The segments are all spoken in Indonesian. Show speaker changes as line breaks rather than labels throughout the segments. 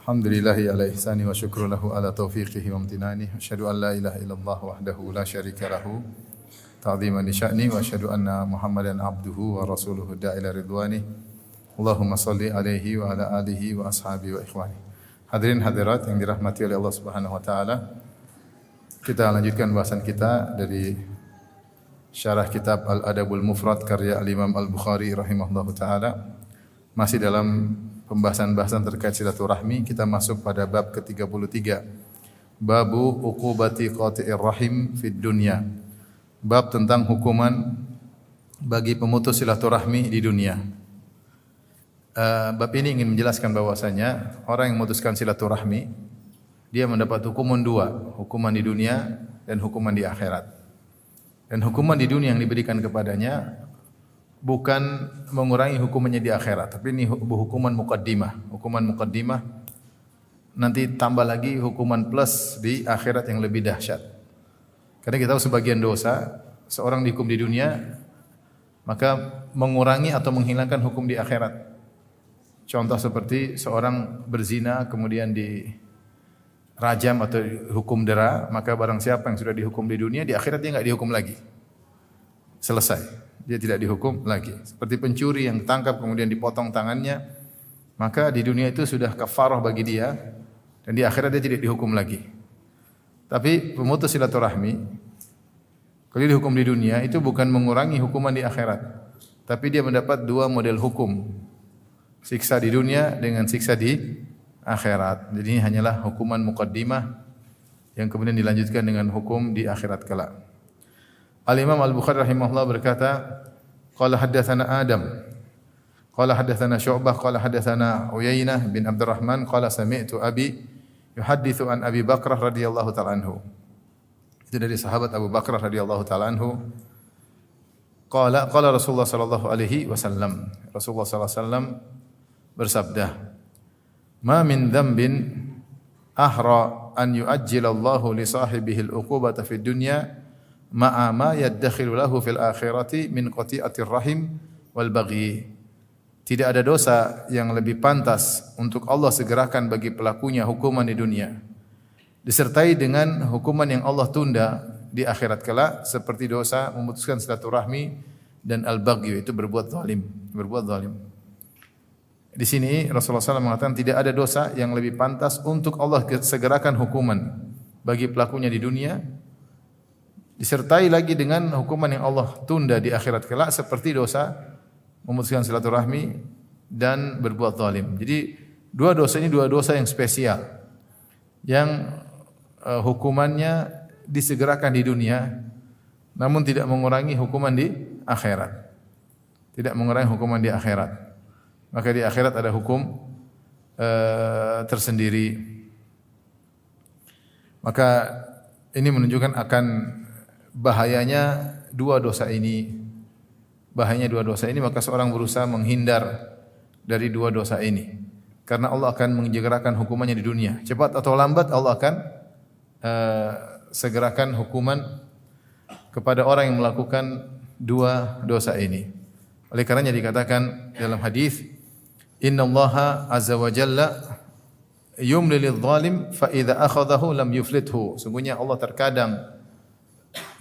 Alhamdulillahi ala ihsani wa syukru lahu ala taufiqihi wa amtinani. Asyhadu an la ilaha illallah wahdahu la syarika lahu ta'ziman li sya'ni wa asyhadu anna Muhammadan abduhu wa rasuluhu da'ila ridwani. Allahumma salli alaihi wa ala alihi wa ashabihi wa ikhwani. Hadirin hadirat yang dirahmati oleh Allah Subhanahu wa taala. Kita lanjutkan bahasan kita dari syarah kitab Al-Adabul Mufrad karya Al-Imam Al-Bukhari rahimahullahu taala. Masih dalam pembahasan-bahasan terkait silaturahmi, kita masuk pada bab ke-33. Babu uqubati qati'ir rahim fid dunya. Bab tentang hukuman bagi pemutus silaturahmi di dunia. Bab ini ingin menjelaskan bahwasanya orang yang memutuskan silaturahmi dia mendapat hukuman dua, hukuman di dunia dan hukuman di akhirat. Dan hukuman di dunia yang diberikan kepadanya bukan mengurangi hukumannya di akhirat, tapi ini hukuman muqaddimah. Hukuman muqaddimah nanti tambah lagi hukuman plus di akhirat yang lebih dahsyat. Karena kita tahu sebagian dosa seorang dihukum di dunia maka mengurangi atau menghilangkan hukum di akhirat. Contoh seperti seorang berzina kemudian dirajam atau hukum dera, maka barang siapa yang sudah dihukum di dunia di akhirat dia enggak dihukum lagi. Selesai. Dia tidak dihukum lagi. Seperti pencuri yang tangkap kemudian dipotong tangannya, maka di dunia itu sudah kafarah bagi dia dan di akhirat dia tidak dihukum lagi. Tapi pemutus silaturahmi kalau dia dihukum di dunia itu bukan mengurangi hukuman di akhirat, tapi dia mendapat dua model hukum. Siksa di dunia dengan siksa di akhirat. Jadi ini hanyalah hukuman muqaddimah yang kemudian dilanjutkan dengan hukum di akhirat kelak. Al-Imam Al-Bukhari rahimahullah berkata, qala haddatsana Adam, qala haddatsana Syu'bah, qala haddatsana Uyainah bin Abdurrahman, qala sami'tu Abi yuhadditsu an Abi Bakrah radhiyallahu ta'ala anhu. Itu dari sahabat Abu Bakrah radhiyallahu ta'ala anhu. Qala Rasulullah sallallahu alaihi wasallam. Rasulullah sallallahu alaihi wasallam bersabda, "Ma min dzambin ahra an yu'ajjilallahu li sahibihi al-uqubata fid dunya ma'a ma yaddakhilu lahu fil akhirati min qati'atir rahim wal baghi." Tidak ada dosa yang lebih pantas untuk Allah segerakan bagi pelakunya hukuman di dunia disertai dengan hukuman yang Allah tunda di akhirat kelak seperti dosa memutuskan silaturahmi dan al-baghi, itu berbuat zalim. Di sini Rasulullah SAW mengatakan tidak ada dosa yang lebih pantas untuk Allah segerakan hukuman bagi pelakunya di dunia disertai lagi dengan hukuman yang Allah tunda di akhirat kelak seperti dosa memutuskan silaturahmi dan berbuat zalim. Jadi dua dosa ini dua dosa yang spesial yang hukumannya disegerakan di dunia namun tidak mengurangi hukuman di akhirat. Tidak mengurangi hukuman di akhirat. Maka di akhirat ada hukum tersendiri. Maka ini menunjukkan akan bahayanya dua dosa ini. Bahayanya dua dosa ini, maka seorang berusaha menghindar dari dua dosa ini. Karena Allah akan menyegerakan hukumannya di dunia. Cepat atau lambat Allah akan segerakan hukuman kepada orang yang melakukan dua dosa ini. Oleh karenanya dikatakan dalam hadis, "Innallaha azza wa jalla yumli lidh-dhalim fa idza akhadhahu lam yuflithu." Sungguhnya Allah terkadang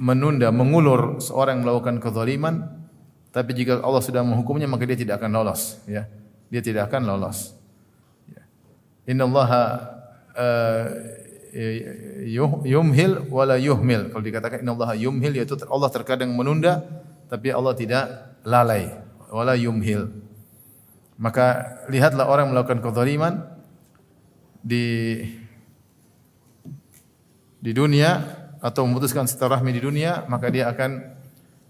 menunda, mengulur seorang yang melakukan kezaliman, tapi jika Allah sudah menghukumnya maka dia tidak akan lolos, ya. Dia tidak akan lolos. Ya. Innallaha yumhil wala yuhmil. Kalau dikatakan innallaha yumhil yaitu Allah terkadang menunda tapi Allah tidak lalai, wala yumhil. Maka lihatlah orang melakukan kezaliman di dunia atau memutuskan silaturahmi di dunia, maka dia akan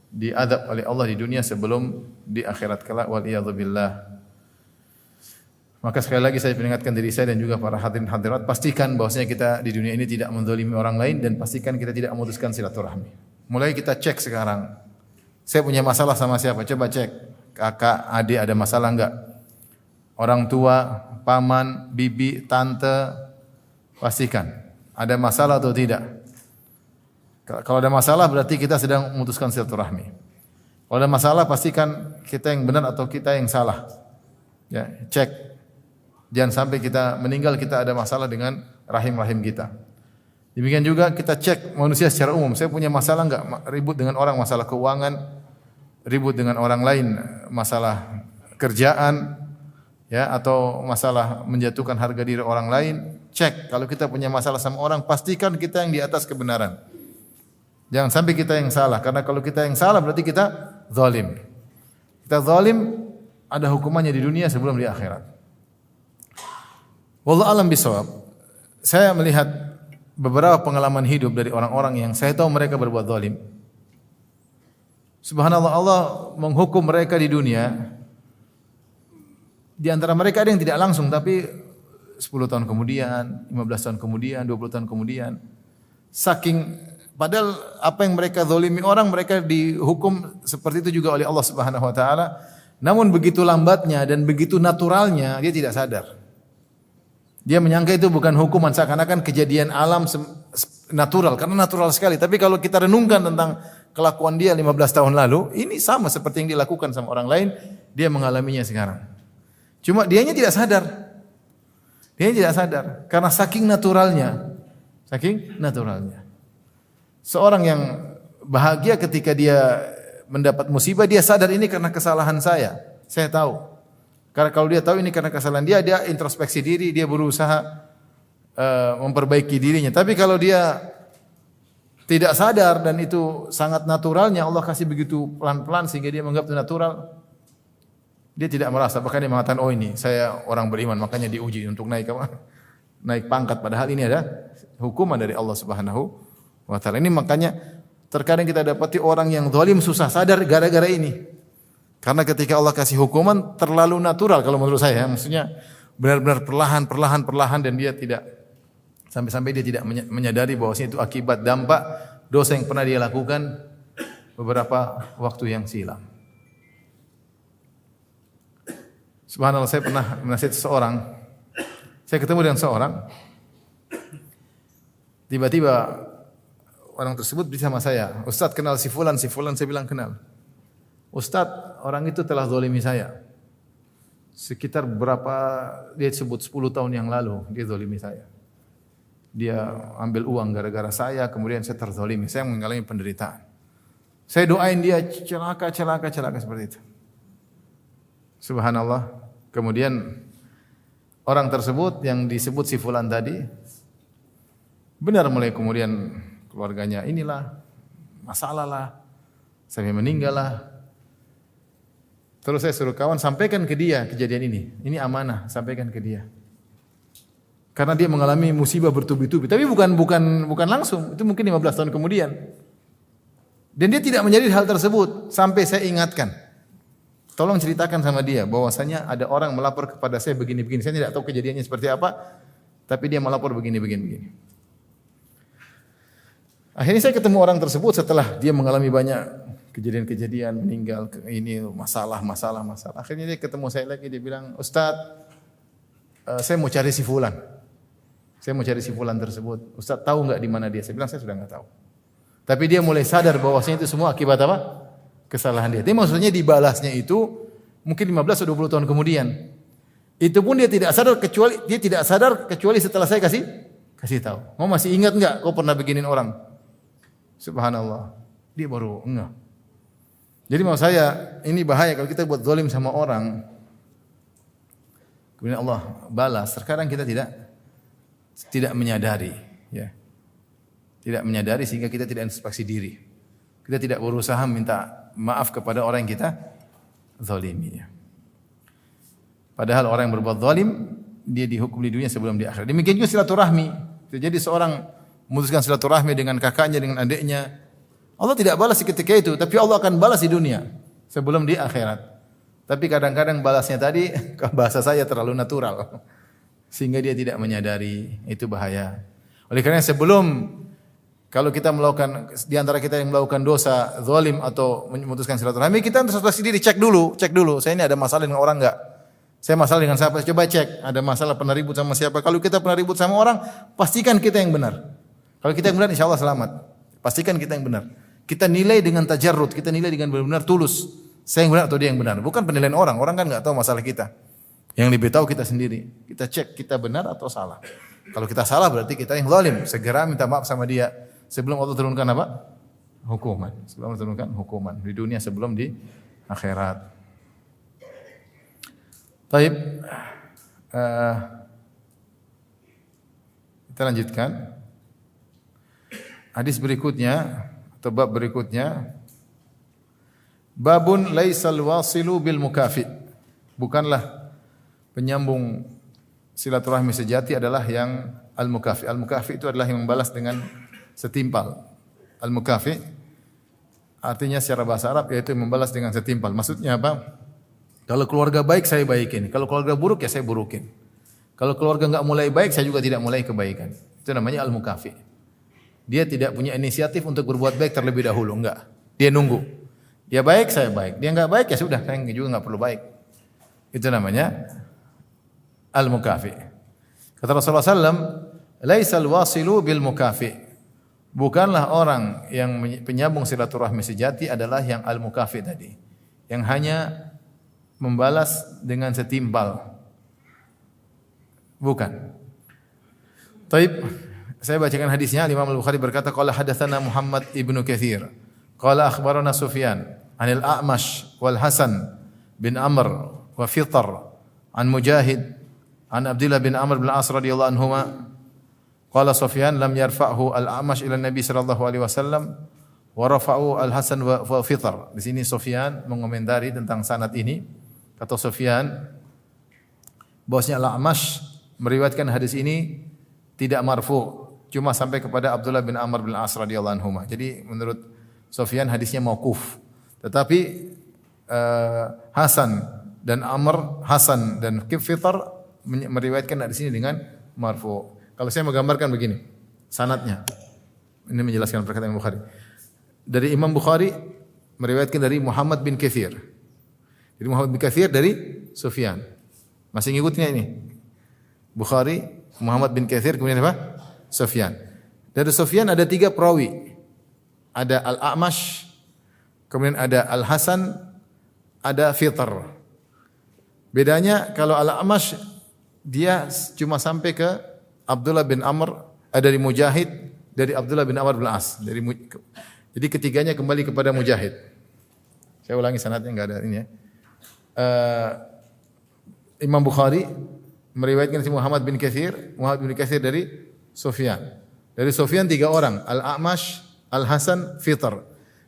diadab oleh Allah di dunia sebelum di akhirat kelak, wal iyadzubillah. Maka sekali lagi saya peringatkan diri saya dan juga para hadirin hadirat, pastikan bahwasanya kita di dunia ini tidak menzalimi orang lain dan pastikan kita tidak memutuskan silaturahmi. Mulai kita cek sekarang. Saya punya masalah sama siapa? Coba cek. Kakak, adik ada masalah enggak? Orang tua, paman, bibi, tante, pastikan ada masalah atau tidak. Kalau ada masalah berarti kita sedang memutuskan silaturahmi. Kalau ada masalah pastikan kita yang benar atau kita yang salah. Ya, cek. Jangan sampai kita meninggal kita ada masalah dengan rahim-rahim kita. Demikian juga kita cek manusia secara umum. Saya punya masalah enggak ribut dengan orang masalah keuangan, ribut dengan orang lain masalah kerjaan, ya, atau masalah menjatuhkan harga diri orang lain. Cek kalau kita punya masalah sama orang, pastikan kita yang di atas kebenaran. Jangan sampai kita yang salah, karena kalau kita yang salah berarti kita zalim. Kita zalim ada hukumannya di dunia sebelum di akhirat. Wallahu alam bisawab. Saya melihat beberapa pengalaman hidup dari orang-orang yang saya tahu mereka berbuat zalim. Subhanallah, Allah menghukum mereka di dunia. Di antara mereka ada yang tidak langsung, tapi 10 tahun kemudian, 15 tahun kemudian, 20 tahun kemudian. Saking, padahal apa yang mereka zalimi orang, mereka dihukum seperti itu juga oleh Allah Subhanahu wa taala. Namun begitu lambatnya dan begitu naturalnya, dia tidak sadar. Dia menyangka itu bukan hukuman, seakan-akan kejadian alam natural, karena natural sekali. Tapi kalau kita renungkan tentang kelakuan dia 15 tahun lalu, ini sama seperti yang dilakukan sama orang lain, dia mengalaminya sekarang. Cuma dianya tidak sadar. Dia tidak sadar karena saking naturalnya. Saking naturalnya. Seorang yang bahagia ketika dia mendapat musibah, dia sadar ini karena kesalahan saya. Saya tahu. Karena kalau dia tahu ini karena kesalahan dia, dia introspeksi diri, dia berusaha memperbaiki dirinya. Tapi kalau dia tidak sadar dan itu sangat naturalnya, Allah kasih begitu pelan-pelan sehingga dia menganggap itu natural. Dia tidak merasa, bahkan dia mengatakan, oh ini saya orang beriman, makanya diuji untuk naik pangkat. Padahal ini ada hukuman dari Allah Subhanahu wa taala. Ini makanya terkadang kita dapati orang yang zalim susah sadar gara-gara ini. Karena ketika Allah kasih hukuman terlalu natural kalau menurut saya, maksudnya benar-benar perlahan dan dia tidak sampai dia tidak menyadari bahwasanya itu akibat dampak dosa yang pernah dia lakukan beberapa waktu yang silam. Subhanallah, saya pernah menasihati seseorang. Saya ketemu dengan seorang. Tiba-tiba orang tersebut bersama saya, Ustaz kenal si fulan, saya bilang kenal. Ustaz, orang itu telah zalimi saya. Sekitar berapa, dia sebut 10 tahun yang lalu, dia zalimi saya. Dia ambil uang gara-gara saya, kemudian saya terzalimi, saya mengalami penderitaan. Saya doain dia celaka seperti itu. Subhanallah. Kemudian orang tersebut yang disebut si fulan tadi benar mulai kemudian keluarganya inilah masalah lah, sampai meninggal lah. Terus saya suruh kawan sampaikan ke dia kejadian ini amanah, sampaikan ke dia. Karena dia mengalami musibah bertubi-tubi, tapi bukan langsung, itu mungkin 15 tahun kemudian. Dan dia tidak menjadi hal tersebut sampai saya ingatkan. Tolong ceritakan sama dia bahwasanya ada orang melapor kepada saya begini-begini. Saya tidak tahu kejadiannya seperti apa, tapi dia melapor begini. Akhirnya saya ketemu orang tersebut setelah dia mengalami banyak kejadian-kejadian, meninggal, ini masalah. Akhirnya dia ketemu saya lagi, dia bilang, Ustaz, saya mau cari si fulan. Saya mau cari si fulan tersebut. Ustaz tahu enggak di mana dia? Saya bilang saya sudah enggak tahu. Tapi dia mulai sadar bahwasanya itu semua akibat apa? Kesalahan dia. Tapi maksudnya dibalasnya itu mungkin 15 atau 20 tahun kemudian. Itu pun dia tidak sadar kecuali setelah saya kasih tahu. Mau masih ingat enggak kau pernah beginin orang? Subhanallah. Dia baru enggak. Jadi maksud saya ini bahaya kalau kita buat zalim sama orang. Kemudian Allah balas. Terkadang kita tidak menyadari, ya. Tidak menyadari sehingga kita tidak introspeksi diri. Kita tidak berusaha minta maaf kepada orang yang kita zalimi. Padahal orang yang berbuat zalim, dia dihukum di dunia sebelum di akhirat. Demikian juga silaturahmi. Jadi seorang memutuskan silaturahmi dengan kakaknya, dengan adiknya, Allah tidak balas ketika itu, tapi Allah akan balas di dunia sebelum di akhirat. Tapi kadang-kadang balasnya tadi, bahasa saya terlalu natural, sehingga dia tidak menyadari, itu bahaya. Oleh karena sebelum kalau kita melakukan, di antara kita yang melakukan dosa zalim atau memutuskan silaturahmi, kita introspeksi diri, cek dulu. Saya ini ada masalah dengan orang enggak? Saya masalah dengan siapa? Coba cek. Ada masalah pernah ribut sama siapa? Kalau kita pernah ribut sama orang, pastikan kita yang benar. Kalau kita yang benar, insya Allah selamat. Pastikan kita yang benar. Kita nilai dengan tajarrud, kita nilai dengan benar-benar tulus. Saya yang benar atau dia yang benar? Bukan penilaian orang. Orang kan enggak tahu masalah kita. Yang lebih tahu kita sendiri. Kita cek kita benar atau salah. Kalau kita salah berarti kita yang zalim. Segera minta maaf sama dia sebelum Allah turunkan apa? Hukuman. Sebelum Allah turunkan hukuman di dunia sebelum di akhirat. Baik. Kita lanjutkan. Hadis berikutnya atau bab berikutnya, babun laisal wasilu bil mukafi. Bukanlah penyambung silaturahmi sejati adalah yang al-mukafi. Al-mukafi itu adalah yang membalas dengan setimpal. Al-mukafi artinya secara bahasa Arab yaitu membalas dengan setimpal. Maksudnya apa? Kalau keluarga baik saya baikin, kalau keluarga buruk ya saya burukin. Kalau keluarga enggak mulai baik saya juga tidak mulai kebaikan. Itu namanya al-mukafi. Dia tidak punya inisiatif untuk berbuat baik terlebih dahulu, enggak. Dia nunggu. Dia baik, saya baik. Dia enggak baik ya sudah, saya juga enggak perlu baik. Itu namanya al-mukafi. Kata Rasulullah SAW, laisal wasilu bil mukafi. Bukanlah orang yang penyambung silaturahmi sejati adalah yang al-mukafi tadi. Yang hanya membalas dengan setimpal. Bukan. Taib, saya bacakan hadisnya. Imam Al-Bukhari berkata, qala hadatsana Muhammad ibnu Katsir, qala akhbarana Sufyan, anil A'mash wal Hasan bin Amr wa Fitr an Mujahid an Abdullah bin Amr bin As radhiyallahu anhuma qala Sufyan lam yarfa'hu al-A'mash ila Nabi sallallahu alaihi wasallam wa rafa'u al-Hasan wa Fitr. Di sini Sufyan mengomentari tentang sanad ini. Kata Sufyan bahwasanya al-A'mash meriwayatkan hadis ini tidak marfu, cuma sampai kepada Abdullah bin Amr bin As radhiyallahu anhuma. Jadi menurut Sufyan hadisnya mauquf. Tetapi Hasan dan Amr, Hasan dan Fitr meriwayatkan hadis ini dengan marfu. Kalau saya menggambarkan begini, sanadnya. Ini menjelaskan perkataan Imam Bukhari. Dari Imam Bukhari meriwayatkan dari Muhammad bin Katsir. Jadi Muhammad bin Katsir dari Sufyan. Masih ngikutnya ini? Bukhari, Muhammad bin Katsir, kemudian apa? Sufyan. Dari Sufyan ada 3 perawi. Ada Al-A'mash, kemudian ada Al-Hasan, ada Fitr. Bedanya kalau Al-A'mash dia cuma sampai ke Abdullah bin Amr, dari Mujahid, dari Abdullah bin Amr bin As. Jadi ketiganya kembali kepada Mujahid. Saya ulangi sanadnya enggak ada ini ya. Imam Bukhari meriwayatkan si Muhammad bin Katsir dari Sufyan. Dari Sufyan 3 orang, Al-A'mash, Al-Hasan, Fitr.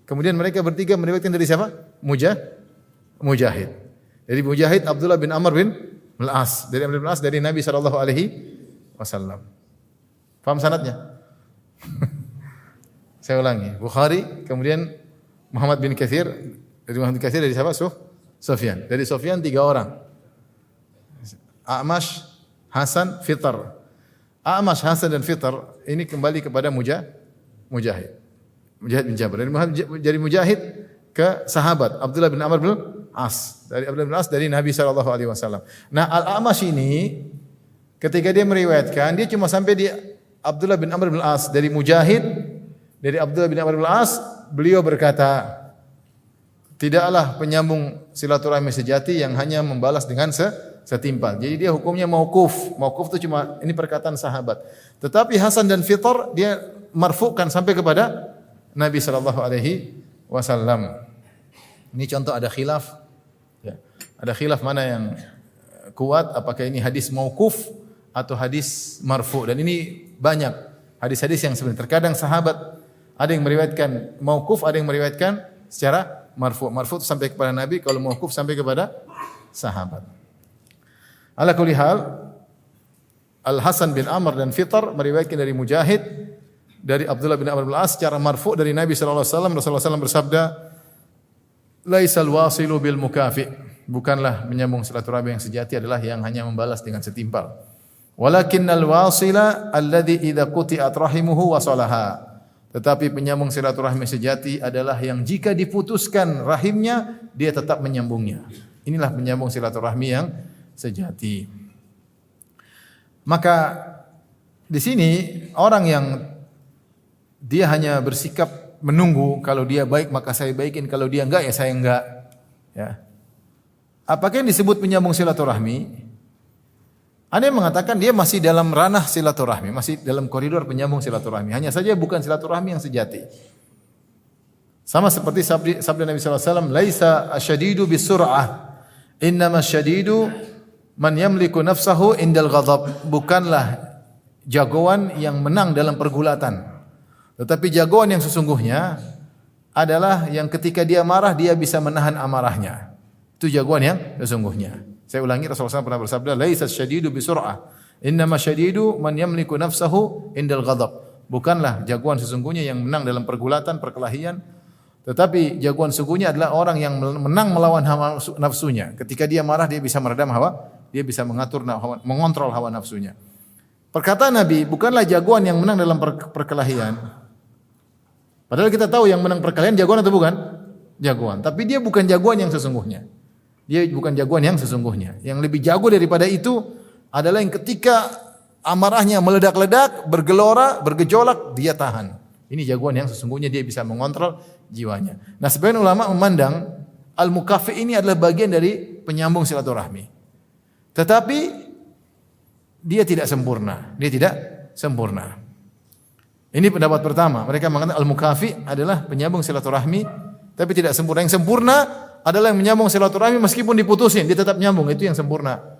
Kemudian mereka bertiga meriwayatkan dari siapa? Mujahid. Dari Mujahid Abdullah bin Amr bin Al-As. Dari Amr bin Al-As dari Nabi sallallahu alaihi wasallam. Paham sanadnya? Saya ulangi. Bukhari, kemudian Muhammad bin Katsir, dari Muhammad bin Katsir dari siapa? Sufyan. Dari Sufyan 3 orang. A'mash, Hasan, Fitr. A'mash, Hasan dan Fitr ini kembali kepada Mujahid. Mujahid bin Jabir. Dari Mujahid ke sahabat Abdullah bin Amr bin As. Dari Abdullah bin As dari Nabi sallallahu alaihi wasallam. Nah, Al-A'mash ini ketika dia meriwayatkan, dia cuma sampai di Abdullah bin Amr bin As dari Mujahid, dari Abdullah bin Amr bin As, beliau berkata, tidaklah penyambung silaturahmi sejati yang hanya membalas dengan setimpal. Jadi dia hukumnya mauquf. Mauquf itu cuma ini perkataan sahabat. Tetapi Hasan dan Fitr dia marfu'kan sampai kepada Nabi sallallahu alaihi wasallam. Ini contoh ada khilaf. Ya. Ada khilaf mana yang kuat, apakah ini hadis mauquf atau hadis marfu'. Dan ini banyak hadis-hadis yang sebenarnya terkadang sahabat ada yang meriwayatkan mauquf, ada yang meriwayatkan secara marfu'. Marfu' sampai kepada Nabi, kalau mauquf sampai kepada sahabat. Ala kulli hal, Al-Hasan bin Amr dan Fitr meriwayatkan dari Mujahid, dari Abdullah bin Amr bin As secara marfu' dari Nabi sallallahu alaihi wasallam. Rasulullah SAW bersabda, "Laisal wasilu bil mukafi." Bukanlah menyambung silaturahmi yang sejati adalah yang hanya membalas dengan setimpal. Walakinnal wasila alladhi idza quti'at rahimuhu wasalaha. Tetapi penyambung silaturahmi sejati adalah yang jika diputuskan rahimnya, dia tetap menyambungnya. Inilah penyambung silaturahmi yang sejati. Maka di sini orang yang dia hanya bersikap menunggu, kalau dia baik maka saya baikin, kalau dia enggak ya saya enggak. Ya. Apakah yang disebut penyambung silaturahmi? Ada yang mengatakan dia masih dalam ranah silaturahmi, masih dalam koridor penyambung silaturahmi. Hanya saja bukan silaturahmi yang sejati. Sama seperti sabda Nabi sallallahu alaihi wasallam, "Laisa asyadidu bisur'ah, innama asyadidu man yamliku nafsahu indal ghadab." Bukanlah jagoan yang menang dalam pergulatan. Tetapi jagoan yang sesungguhnya adalah yang ketika dia marah dia bisa menahan amarahnya. Itu jagoan yang sesungguhnya. Saya ulangi, Rasulullah SAW pernah bersabda, "Laisa asyadidu bisur'ah, innama asyadidu man yamliku nafsahu indal ghadab." Bukanlah jagoan sesungguhnya yang menang dalam pergulatan, perkelahian, tetapi jagoan sesungguhnya adalah orang yang menang melawan hawa nafsunya. Ketika dia marah dia bisa meredam hawa, dia bisa mengatur mengontrol hawa nafsunya. Perkataan Nabi, bukanlah jagoan yang menang dalam perkelahian. Padahal kita tahu yang menang perkelahian jagoan atau bukan? Jagoan. Tapi dia bukan jagoan yang sesungguhnya. Dia bukan jagoan yang sesungguhnya. Yang lebih jago daripada itu adalah yang ketika amarahnya meledak-ledak, bergelora, bergejolak, dia tahan. Ini jagoan yang sesungguhnya, dia bisa mengontrol jiwanya. Nah, sebagian ulama memandang al-mukafi ini adalah bagian dari penyambung silaturahmi. Tetapi dia tidak sempurna. Dia tidak sempurna. Ini pendapat pertama. Mereka mengatakan al-mukafi adalah penyambung silaturahmi, tapi tidak sempurna. Yang sempurna adalah yang menyambung silaturahmi meskipun diputusin, dia tetap nyambung. Itu yang sempurna.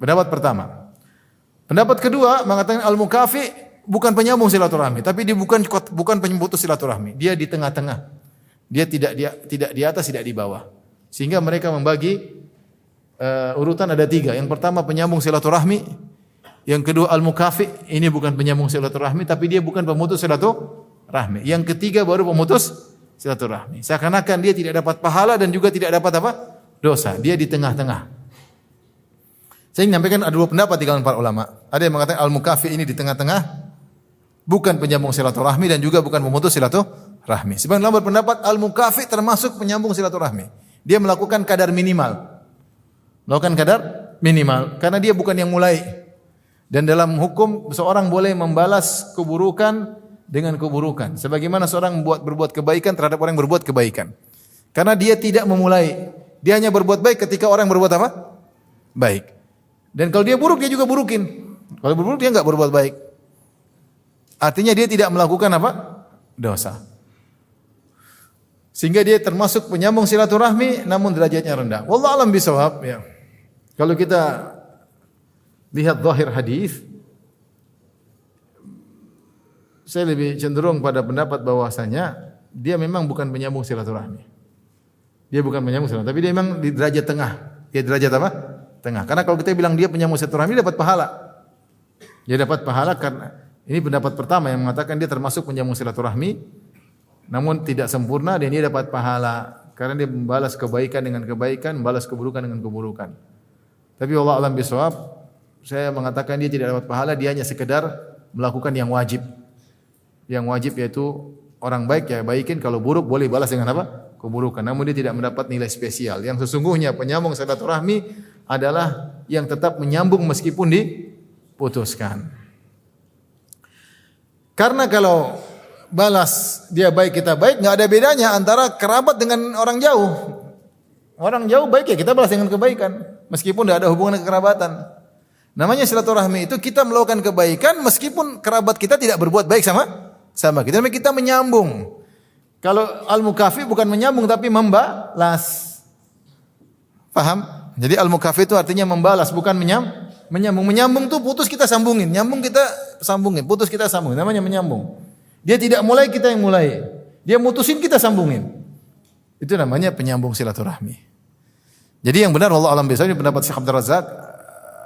Pendapat pertama. Pendapat kedua mengatakan al-mukafi bukan penyambung silaturahmi, tapi dia bukan pemutus silaturahmi. Dia di tengah-tengah. Dia tidak di atas, tidak di bawah. Sehingga mereka membagi urutan ada 3. Yang pertama penyambung silaturahmi, yang kedua al-mukafi, ini bukan penyambung silaturahmi tapi dia bukan pemutus silaturahmi. Yang ketiga baru pemutus silaturahmi. Seakan-akan dia tidak dapat pahala dan juga tidak dapat apa? Dosa. Dia di tengah-tengah. Saya ingin menyampaikan ada 2 pendapat di kalangan para ulama. Ada yang mengatakan al-mukafi ini di tengah-tengah, bukan penyambung silaturahmi dan juga bukan pemutus silaturahmi. Sebagian ulama berpendapat al-mukafi termasuk penyambung silaturahmi. Dia melakukan kadar minimal. Karena dia bukan yang mulai. Dan dalam hukum seorang boleh membalas keburukan dengan keburukan. Sebagaimana seorang berbuat kebaikan terhadap orang yang berbuat kebaikan. Karena dia tidak memulai. Dia hanya berbuat baik ketika orang berbuat apa? Baik. Dan kalau dia buruk, dia juga burukin. Kalau buruk, dia enggak berbuat baik. Artinya dia tidak melakukan apa? Dosa. Sehingga dia termasuk penyambung silaturahmi namun derajatnya rendah. Wallahu a'lam bishawab, ya. Kalau kita lihat zahir hadis, saya lebih cenderung pada pendapat bahwasanya dia memang bukan penyambung silaturahmi. Dia bukan penyambung silaturahmi, tapi dia memang di derajat tengah. Dia derajat apa? Tengah. Karena kalau kita bilang dia penyambung silaturahmi, dia dapat pahala. Dia dapat pahala karena ini pendapat pertama yang mengatakan dia termasuk penyambung silaturahmi, namun tidak sempurna dan dia dapat pahala karena dia membalas kebaikan dengan kebaikan, membalas keburukan dengan keburukan. Tapi Allah alam bisawab, saya mengatakan dia tidak dapat pahala, dia hanya sekedar melakukan yang wajib. Yang wajib yaitu orang baik ya baikin, kalau buruk boleh balas dengan apa? Keburukan. Namun dia tidak mendapat nilai spesial. Yang sesungguhnya penyambung silaturahmi adalah yang tetap menyambung meskipun diputuskan. Karena kalau balas dia baik kita baik, enggak ada bedanya antara kerabat dengan orang jauh. Orang jauh baik ya kita balas dengan kebaikan meskipun tidak ada hubungan kekerabatan. Namanya silaturahmi itu kita melakukan kebaikan meskipun kerabat kita tidak berbuat baik sama kita. Tapi kita menyambung. Kalau al-mukafi bukan menyambung tapi membalas. Paham? Jadi al-mukafi itu artinya membalas bukan menyambung. Menyambung itu putus kita sambungin, nyambung kita sambungin, putus kita sambungin. Namanya menyambung. Dia tidak mulai kita yang mulai. Dia mutusin kita sambungin. Itu namanya penyambung silaturahmi. Jadi yang benar wallahu a'lam bishawab, ini pendapat Syekh Abdul Razak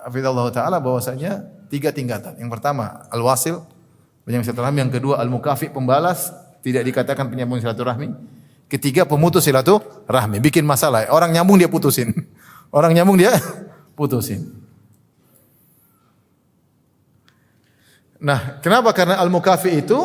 hafizallahu taala bahwasanya 3 tingkatan. Yang pertama al-wasil, penyambung silaturahmi. Yang kedua al-mukafi, pembalas, tidak dikatakan penyambung silaturahmi. Ketiga pemutus silaturahmi, bikin masalah. Orang nyambung dia putusin. Orang nyambung dia putusin. Nah, kenapa? Karena al-mukafi itu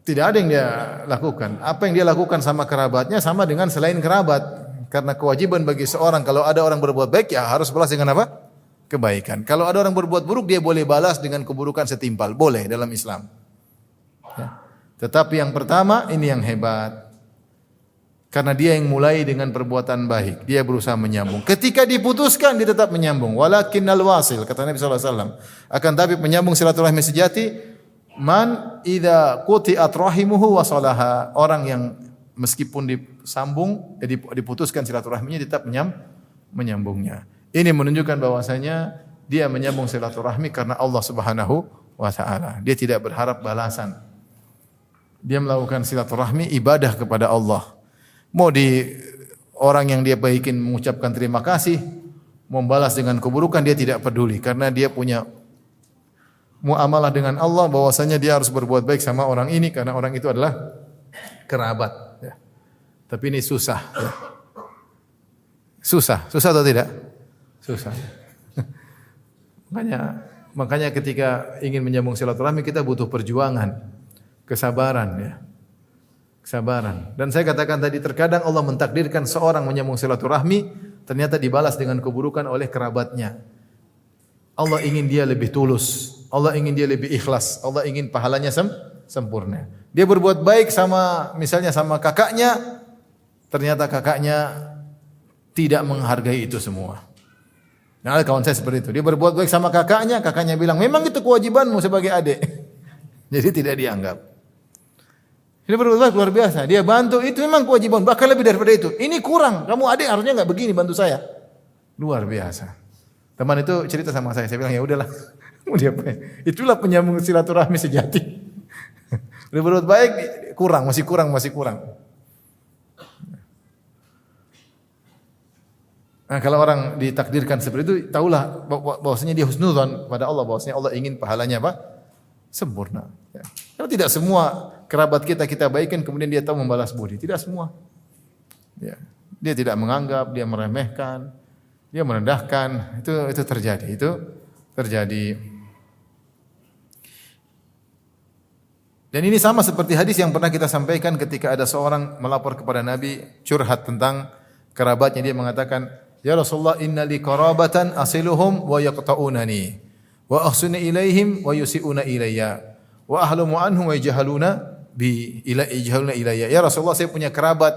tidak ada yang dia lakukan. Apa yang dia lakukan sama kerabatnya sama dengan selain kerabat. Karena kewajiban bagi seorang kalau ada orang berbuat baik ya harus balas dengan apa? Kebaikan. Kalau ada orang berbuat buruk dia boleh balas dengan keburukan setimpal. Boleh dalam Islam. Ya. Tetapi yang pertama ini yang hebat. Karena dia yang mulai dengan perbuatan baik, dia berusaha menyambung. Ketika diputuskan dia tetap menyambung. Walakinnal wasil, kata Nabi sallallahu alaihi wasallam. Akan tapi penyambung silaturahmi sejati man idza quti'at rahimuhu wasalaha. Orang yang meskipun disambung, diputuskan silaturahminya tetap menyambungnya. Ini menunjukkan bahwasanya dia menyambung silaturahmi karena Allah Subhanahu wa taala. Dia tidak berharap balasan. Dia melakukan silaturahmi ibadah kepada Allah. Mau di orang yang dia baikin mengucapkan terima kasih, membalas dengan keburukan dia tidak peduli karena dia punya muamalah dengan Allah bahwasanya dia harus berbuat baik sama orang ini karena orang itu adalah kerabat. Ya. Tapi ini susah. Ya. Susah atau tidak? Susah. Makanya ketika ingin menyambung silaturahmi kita butuh perjuangan, kesabaran ya. Kesabaran. Dan saya katakan tadi terkadang Allah mentakdirkan seorang menyambung silaturahmi ternyata dibalas dengan keburukan oleh kerabatnya. Allah ingin dia lebih tulus, Allah ingin dia lebih ikhlas, Allah ingin pahalanya sempurna. Dia berbuat baik misalnya sama kakaknya, ternyata kakaknya tidak menghargai itu semua. Nah, kawan saya seperti itu. Dia berbuat baik sama kakaknya, kakaknya bilang, "Memang itu kewajibanmu sebagai adik." Jadi tidak dianggap. Ini berbuat baik luar biasa. Dia bantu itu memang kewajiban, bahkan lebih daripada itu. Ini kurang. Kamu adik harusnya enggak begini bantu saya. Luar biasa. Teman itu cerita sama saya bilang ya udahlah. Mau diapain? Itulah penyambung silaturahmi sejati. Dia berbuat baik masih kurang. Nah, kalau orang ditakdirkan seperti itu, tahulah bahwasanya dia husnudzon pada Allah, bahwasanya Allah ingin pahalanya apa? Sempurna. Ya. Karena tidak semua kerabat kita baikkan kemudian dia tahu membalas budi. Tidak semua. Ya. Dia tidak menganggap, dia meremehkan, dia merendahkan. Itu terjadi. Dan ini sama seperti hadis yang pernah kita sampaikan ketika ada seorang melapor kepada Nabi curhat tentang kerabatnya. Dia mengatakan, "Ya Rasulullah, inna li qarabatan asiluhum wa yaqta'unani wa ahsunu ilaihim wa yusi'una ilayya. Wa ahlumu anhum wa yajhaluna ilayya." Ya Rasulullah, saya punya kerabat.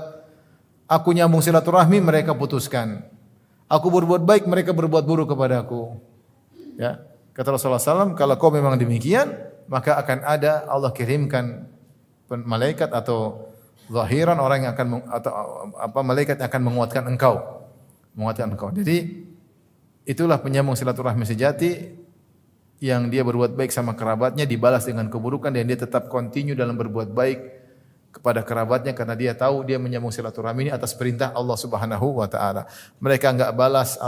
Aku nyambung silaturahmi, mereka putuskan. Aku berbuat baik, mereka berbuat buruk kepadaku. Ya. Kata Rasulullah SAW, kalau kau memang demikian, maka akan ada Allah kirimkan malaikat atau zahiran orang yang akan malaikat yang akan menguatkan engkau. Jadi itulah penyambung silaturahmi sejati. Yang dia berbuat baik sama kerabatnya dibalas dengan keburukan dan dia tetap continue dalam berbuat baik kepada kerabatnya karena dia tahu dia menyambung silaturahmi ini atas perintah Allah Subhanahu wa taala. Mereka enggak balas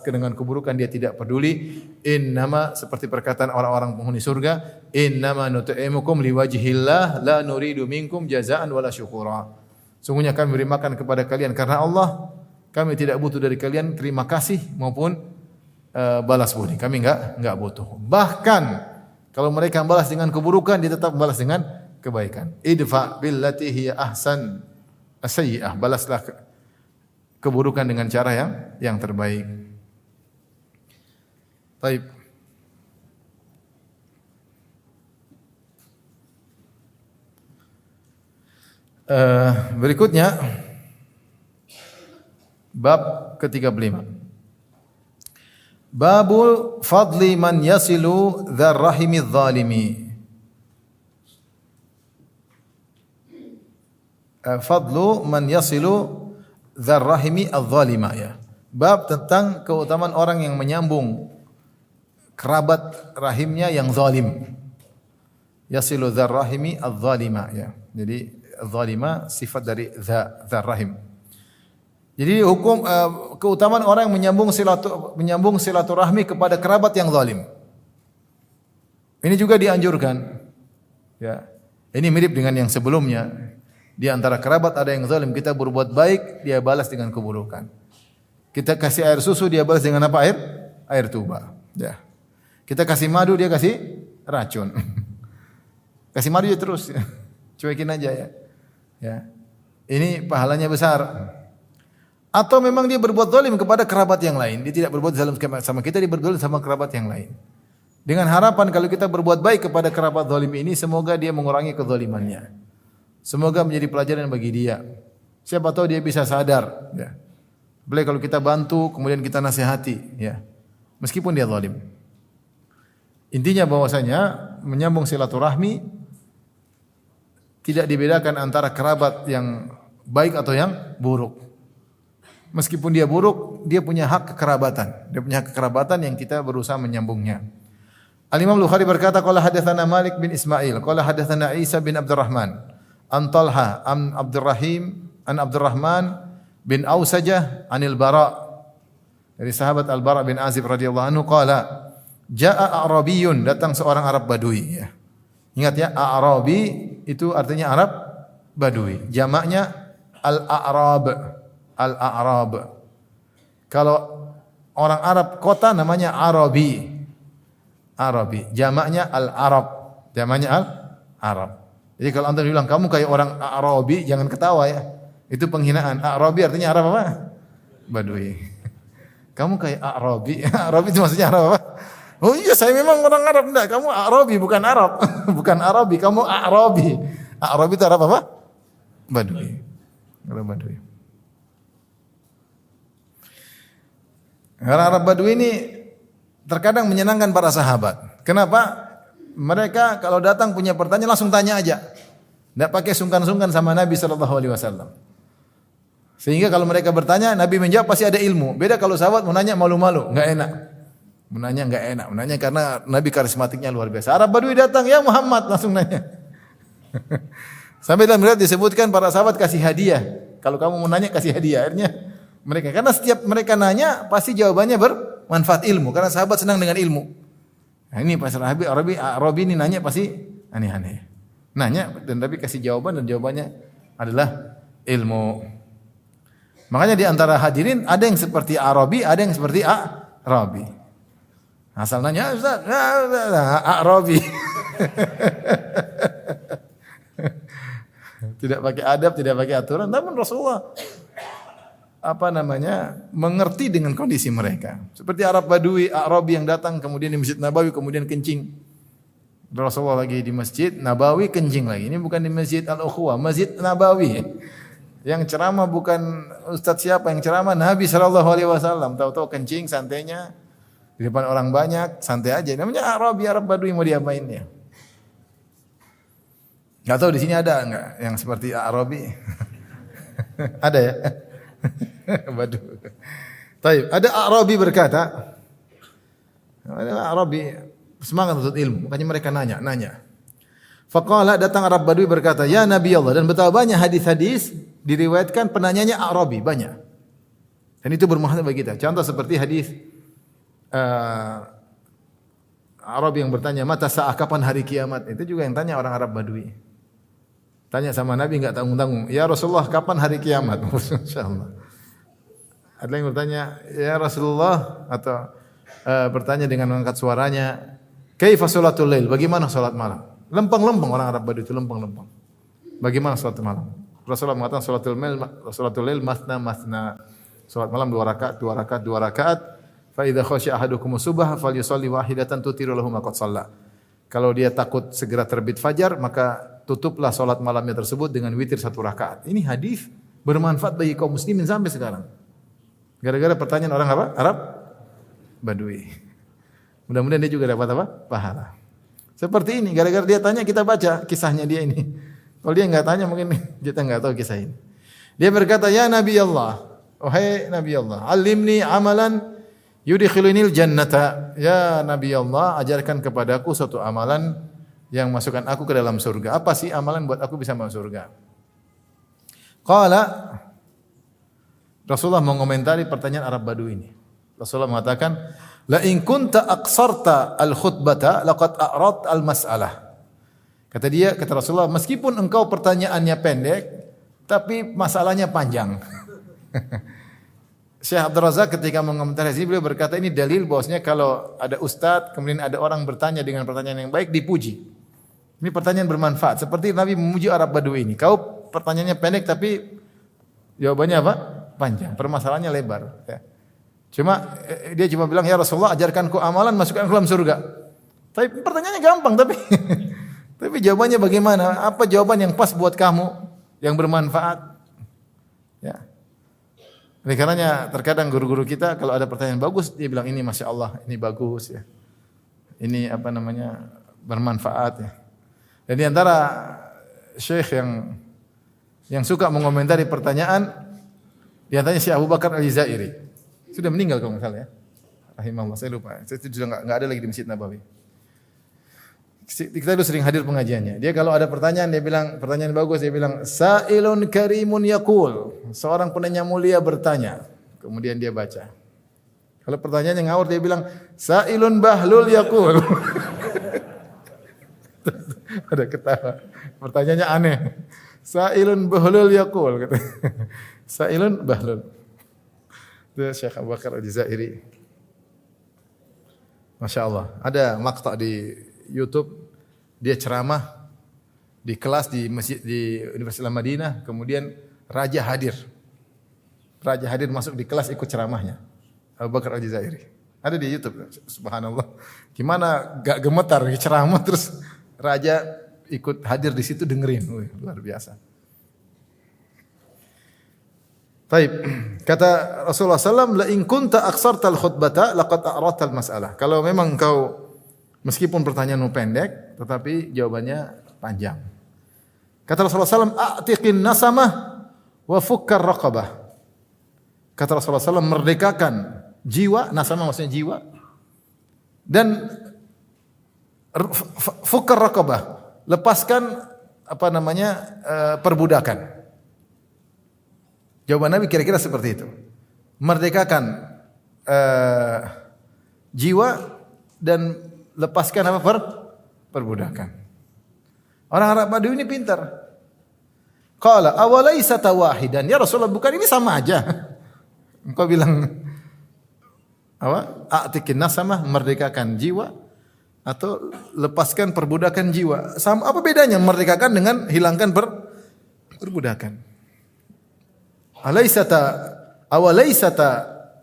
dengan keburukan, dia tidak peduli. Innama, seperti perkataan orang-orang penghuni surga, innama nut'imukum liwajhillah la nuridu minkum jazaan wala syukura. Sungguhnya kami beri makan kepada kalian karena Allah, kami tidak butuh dari kalian terima kasih maupun balas budi. Kami enggak butuh. Bahkan kalau mereka balas dengan keburukan, dia tetap balas dengan kebaikan. Idfa billati hiya ahsan as-sayyi'ah. Balaslah keburukan dengan cara yang terbaik. Baik. Berikutnya bab ke-35. Babul fadli man yasilu dzar rahimi dzalimi. Fadlu man yasilu dzar rahimi adz-dzalima ya. Bab tentang keutamaan orang yang menyambung kerabat rahimnya yang zalim. Yasilu dzar rahimi adz-dzalima ya. Jadi adz-dzalima sifat dari dzar rahim. Jadi hukum keutamaan orang yang menyambung silaturahmi kepada kerabat yang zalim. Ini juga dianjurkan. Ya. Ini mirip dengan yang sebelumnya. Di antara kerabat ada yang zalim, kita berbuat baik, dia balas dengan keburukan. Kita kasih air susu, dia balas dengan apa? Air tuba. Ya. Kita kasih madu, dia kasih racun. Kasih madu ya terus. Cuekin aja ya. Ya. Ini pahalanya besar. Atau memang dia berbuat zalim kepada kerabat yang lain. Dia tidak berbuat zalim sama kita, dia berbuat zalim sama kerabat yang lain. Dengan harapan kalau kita berbuat baik kepada kerabat zalim ini, semoga dia mengurangi kezalimannya. Semoga menjadi pelajaran bagi dia. Siapa tahu dia bisa sadar, ya. Boleh kalau kita bantu, kemudian kita nasihati, ya. Meskipun dia zalim. Intinya bahwasanya menyambung silaturahmi tidak dibedakan antara kerabat yang baik atau yang buruk. Meskipun dia buruk, dia punya hak kekerabatan. Dia punya hak kekerabatan yang kita berusaha menyambungnya. Al-Imam Bukhari berkata, qala hadatsana Malik bin Ismail, qala hadatsana Isa bin Abdurrahman, an Talha, an Abdurrahman bin Ausajah anil Bara, dari sahabat Al-Bara bin Azib radhiyallahu anhu, qala jaa A'rabiyyun, datang seorang Arab Badui, ya. Ingat ya, A'rabi itu artinya Arab Badui. Jamaknya Al-A'rab. Al-A'rab. Kalau orang Arab kota namanya Arabi. Arabi. Jamaknya Al-Arab. Jamaknya Al-Arab. Jadi kalau antum bilang kamu kayak orang Arabi, jangan ketawa ya. Itu penghinaan. Arabi artinya Arab apa? Badui. Kamu kayak Arabi. Arabi itu maksudnya Arab apa? Oh iya, saya memang orang Arab. Enggak, kamu Arabi bukan Arab. Bukan Arabi, kamu Arabi. Arabi itu Arab apa? Badui. Arab Badui. Karena Arab Badui ini terkadang menyenangkan para sahabat. Kenapa? Mereka kalau datang punya pertanyaan langsung tanya aja. Tidak pakai sungkan-sungkan sama Nabi SAW. Sehingga kalau mereka bertanya, Nabi menjawab pasti ada ilmu. Beda kalau sahabat mau nanya malu-malu, enggak enak. Menanya enggak enak, menanya karena Nabi karismatiknya luar biasa. Arab Badui datang, ya Muhammad, langsung nanya. Sampai dalam riwayat disebutkan para sahabat kasih hadiah. Kalau kamu mau nanya kasih hadiah. Akhirnya mereka, karena setiap mereka nanya pasti jawabannya bermanfaat ilmu, karena sahabat senang dengan ilmu. Nah, ini pas Arabi ini nanya pasti aneh-aneh. Nanya dan tapi kasih jawaban dan jawabannya adalah ilmu. Makanya di antara hadirin ada yang seperti Arabi, ada yang seperti Arabi. Asal nanya, Ustaz, Arabi. Tidak pakai adab, tidak pakai aturan, namun Rasulullah mengerti dengan kondisi mereka. Seperti Arab Badui, Arabi yang datang kemudian di Masjid Nabawi kemudian kencing. Rasulullah lagi di Masjid Nabawi kencing lagi. Ini bukan di Masjid Al-Ukhuwah, Masjid Nabawi. Yang ceramah bukan ustaz siapa, yang ceramah Nabi sallallahu alaihi wasallam. Tahu-tahu kencing santainya di depan orang banyak, santai aja. Namanya Arabi, Arab Badui, mau diapain ya? Enggak tahu di sini ada enggak yang seperti Arabi? Ada ya? Badu. Taib. Ada Arabi berkata, ada Arabi semangat untuk ilmu, makanya mereka nanya. Faqala, datang Arab Badui berkata, ya Nabi Allah, dan betapa banyak hadis-hadis diriwayatkan penanyanya Arabi, banyak. Dan itu bermanfaat bagi kita. Contoh seperti hadis Arabi yang bertanya, mata sa'ah, kapan hari kiamat? Itu juga yang tanya orang Arab Badui. Tanya sama Nabi enggak tanggung-tanggung, ya Rasulullah, kapan hari kiamat? Insyaallah. Ada yang bertanya, ya Rasulullah, atau bertanya dengan mengangkat suaranya, kaifa sholatul lail? Bagaimana salat malam? Lempeng-lempeng orang Arab Badui itu lempeng-lempeng. Bagaimana salat malam? Rasulullah mengatakan sholatul lail masna. Salat malam 2 rakaat. Fa idza khasya ahadukum subha falyusalli wahidatan tutiru lahu ma qad shalla. Kalau dia takut segera terbit fajar, maka tutuplah salat malamnya tersebut dengan witir 1 rakaat. Ini hadis bermanfaat bagi kaum muslimin sampai sekarang. Gara-gara pertanyaan orang apa? Arab Badui. Mudah-mudahan dia juga dapat apa? Pahala. Seperti ini, gara-gara dia tanya kita baca kisahnya dia ini. Kalau dia enggak tanya mungkin kita enggak tahu kisah ini. Dia berkata, "Ya Nabi Allah, wahai Nabi Allah, alimni amalan yudkhilunil jannata." Ya Nabi Allah, ajarkan kepadaku suatu amalan yang masukkan aku ke dalam surga. Apa sih amalan buat aku bisa masuk surga? Qala, Rasulullah mengomentari pertanyaan Arab Badui ini. Rasulullah mengatakan, la in kunta aqsarta al-khutbata laqad a'rat al-mas'alah. Kata Rasulullah, meskipun engkau pertanyaannya pendek, tapi masalahnya panjang. Syekh Abdul Razak ketika mengomentari ini beliau berkata ini dalil bahwasanya kalau ada ustaz kemudian ada orang bertanya dengan pertanyaan yang baik dipuji. Ini pertanyaan bermanfaat. Seperti Nabi memuji Arab Badui ini. Kau pertanyaannya pendek tapi jawabannya apa? Panjang. Permasalahannya lebar. Ya. Dia cuma bilang, ya Rasulullah ajarkan ku amalan masukkan ke dalam surga. Tapi pertanyaannya gampang tapi jawabannya bagaimana? Apa jawaban yang pas buat kamu yang bermanfaat? Ya. Oleh karenanya terkadang guru-guru kita kalau ada pertanyaan bagus dia bilang ini masya Allah, ini bagus ya. Ini apa namanya bermanfaat ya. Dan di antara syekh yang suka mengomentari pertanyaan di antaranya Syekh Abu Bakar Al-Jazairi. Sudah meninggal kalau enggak salah ya. Rahimahullah, saya lupa. Saya sudah enggak ada lagi di Masjid Nabawi. Kita dulu sering hadir pengajiannya. Dia kalau ada pertanyaan dia bilang pertanyaan bagus dia bilang Sa'ilun karimun yaqul. Seorang penanya mulia bertanya. Kemudian dia baca. Kalau pertanyaan yang ngawur dia bilang Sa'ilun bahlul yaqul. Ada ketawa. Pertanyaannya aneh. Sa'ilun bahlul yaqul kata. Sa'ilun bahlul. Itu Syekh Abu Bakar Al-Jazairi. Masya Allah. Ada makta di YouTube dia ceramah di kelas di masjid di Universitas Madinah, kemudian raja hadir. Raja hadir masuk di kelas ikut ceramahnya. Abu Bakar Al-Jazairi. Ada di YouTube. Subhanallah. Gimana gak gemetar ceramah terus raja ikut hadir di situ dengerin. Wih, luar biasa. Baik, kata Rasulullah SAW, la in kunta aksartal khutbata laqad a'radtal mas'alah. Kalau memang engkau meskipun pertanyaanmu pendek, tetapi jawabannya panjang. Kata Rasulullah SAW, a'tiqin nasamah wa fukkar raqabah. Kata Rasulullah SAW, merdekakan jiwa, nasamah maksudnya jiwa, dan fukkar raqabah, lepaskan apa namanya perbudakan. Jawaban Nabi kira-kira seperti itu. Merdekakan jiwa dan lepaskan apa perbudakan. Orang Arab Badui ini pintar. Qala awalaisa tawahidan? Ya Rasulullah, bukan ini sama aja. Engkau bilang apa? A'tiqin nasamah, merdekakan jiwa atau lepaskan perbudakan jiwa. Sama apa bedanya merdekakan dengan hilangkan perbudakan? Awalaisata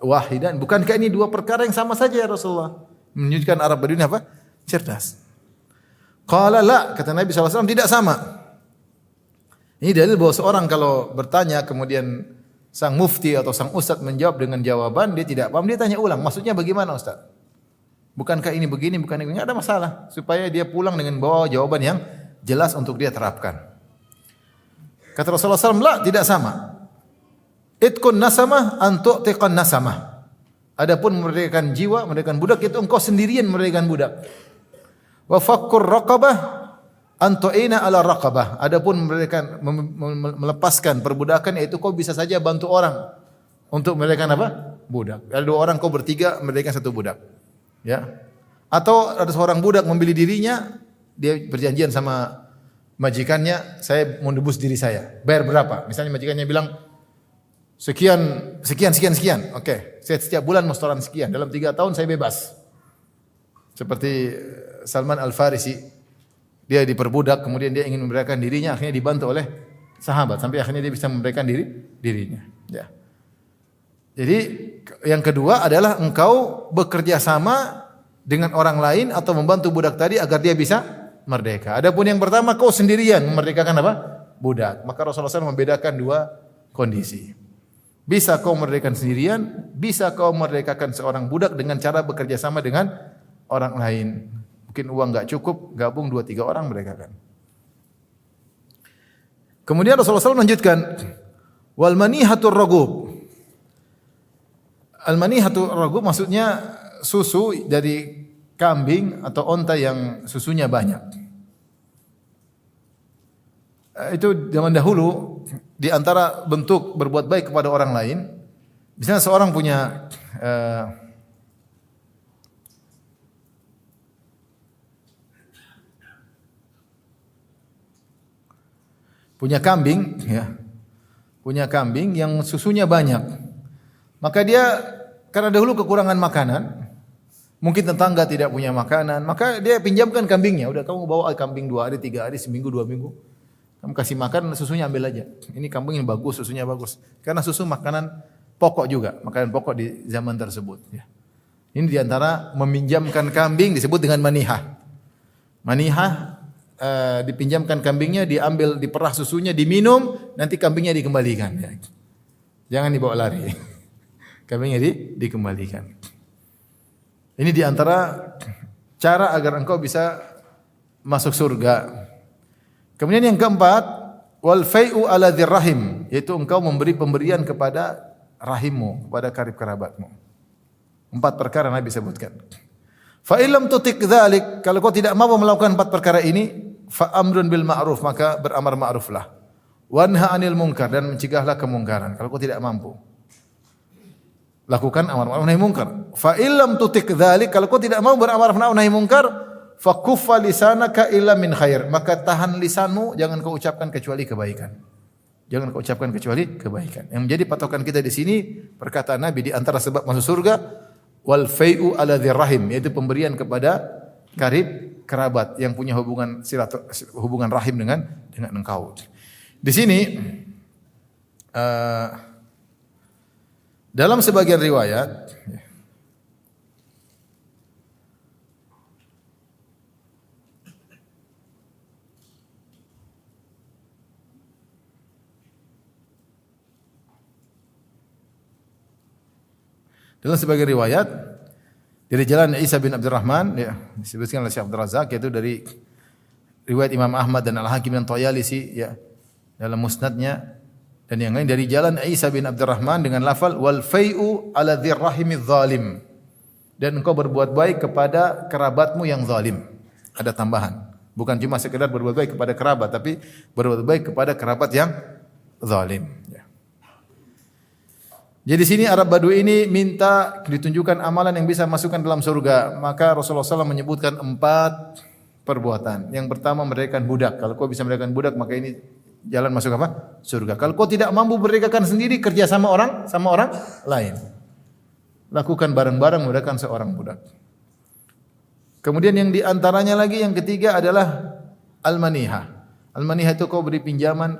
wahidan? Bukankah ini dua perkara yang sama saja ya Rasulullah? Menunjukkan Arab Badui apa? Cerdas. Qala la, kata Nabi SAW, tidak sama. Ini dalil bahwa seorang kalau bertanya kemudian sang mufti atau sang ustaz menjawab dengan jawaban dia tidak paham, dia tanya ulang. Maksudnya bagaimana ustaz? Bukankah ini begini, bukan ini? Enggak ada masalah. Supaya dia pulang dengan bawa jawaban yang jelas untuk dia terapkan. Kata Rasulullah SAW, la, tidak sama. Itkun nasamah antu'tiqan nasamah. Adapun memerdekakan jiwa, memerdekakan budak itu engkau sendirian memerdekakan budak. Wa fakkur raqabah antu'ina ala raqabah. Adapun memerdekakan melepaskan perbudakan yaitu kau bisa saja bantu orang untuk memerdekakan apa? Budak. Ada dua orang kau bertiga memerdekakan satu budak. Ya. Atau ada seorang budak membeli dirinya, dia perjanjian sama majikannya, saya mau nebus diri saya. Bayar berapa? Misalnya majikannya bilang sekian. Oke, saya setiap bulan mau setoran sekian. Dalam 3 tahun saya bebas. Seperti Salman Al-Farisi. Dia diperbudak, kemudian dia ingin memberikan dirinya, akhirnya dibantu oleh sahabat. Sampai akhirnya dia bisa memberikan dirinya. Ya. Jadi yang kedua adalah engkau bekerja sama dengan orang lain atau membantu budak tadi agar dia bisa merdeka. Adapun yang pertama kau sendirian memerdekakan apa? Budak. Maka Rasulullah SAW membedakan dua kondisi. Bisa kau merdekakan sendirian, bisa kau merdekakan seorang budak dengan cara bekerja sama dengan orang lain. Mungkin uang enggak cukup, gabung 2-3 orang merdekakan. Kemudian Rasulullah SAW melanjutkan, wal manihatur ragub. Al manihatur ragub maksudnya susu dari kambing atau onta yang susunya banyak. Itu zaman dahulu di antara bentuk berbuat baik kepada orang lain. Misalnya seorang punya kambing, ya, punya kambing yang susunya banyak. Maka dia karena dahulu kekurangan makanan, mungkin tetangga tidak punya makanan, maka dia pinjamkan kambingnya. Udah kamu bawa kambing 2 hari, 3 hari, seminggu, 2 minggu. Kamu kasih makan, susunya ambil aja. Ini kambing yang bagus, susunya bagus. Karena susu makanan pokok juga, makanan pokok di zaman tersebut. Ya. Ini diantara meminjamkan kambing disebut dengan manihah. Manihah dipinjamkan kambingnya, diambil, diperah susunya, diminum, nanti kambingnya dikembalikan. Ya. Jangan dibawa lari. Kambingnya dikembalikan. Ini di antara cara agar engkau bisa masuk surga. Kemudian yang keempat, wal fai'u ala dzirrahim, yaitu engkau memberi pemberian kepada rahimmu, kepada karib kerabatmu. 4 perkara Nabi sebutkan. Fa illam tutik dzalik, kalau kau tidak mampu melakukan 4 perkara ini, fa amrun bil ma'ruf, maka beramar ma'ruflah. Wanha 'anil munkar, dan mencegahlah kemungkaran. Kalau kau tidak mampu, lakukan amar ma'ruf nahi munkar. Fa illam tutik dzalik, kalau kau tidak mau beramar ma'ruf nahi munkar, fa kuffa lisanaka illa min khair, maka tahan lisanmu, jangan kau ucapkan kecuali kebaikan. Jangan kau ucapkan kecuali kebaikan. Yang menjadi patokan kita di sini perkataan Nabi di antara sebab masuk surga, wal fai'u ala dzirrahim, yaitu pemberian kepada karib kerabat yang punya hubungan rahim dengan engkau. Di sini dalam sebagian riwayat dari jalan Isa bin Abdurrahman, ya, disebutkan oleh Syekh Abdul Razak, yaitu dari riwayat Imam Ahmad dan Al-Hakim dan Thayalisi, ya, dalam musnadnya, dan yang lain dari jalan Isa bin Abdurrahman dengan lafal wal fai'u ala dzirrahimiz zalim, dan engkau berbuat baik kepada kerabatmu yang zalim. Ada tambahan, bukan cuma sekedar berbuat baik kepada kerabat, tapi berbuat baik kepada kerabat yang zalim, ya. Jadi di sini Arab Badui ini minta ditunjukkan amalan yang bisa masukkan dalam surga. Maka Rasulullah SAW menyebutkan 4 perbuatan. Yang pertama, merdekakan budak. Kalau kau bisa merdekakan budak, maka ini jalan masuk apa? Surga. Kalau kau tidak mampu merdekakan sendiri, kerja sama orang lain. Lakukan bareng-bareng merdekakan seorang budak. Kemudian yang diantaranya lagi, yang ketiga adalah al-manihah. Al-manihah itu kau beri pinjaman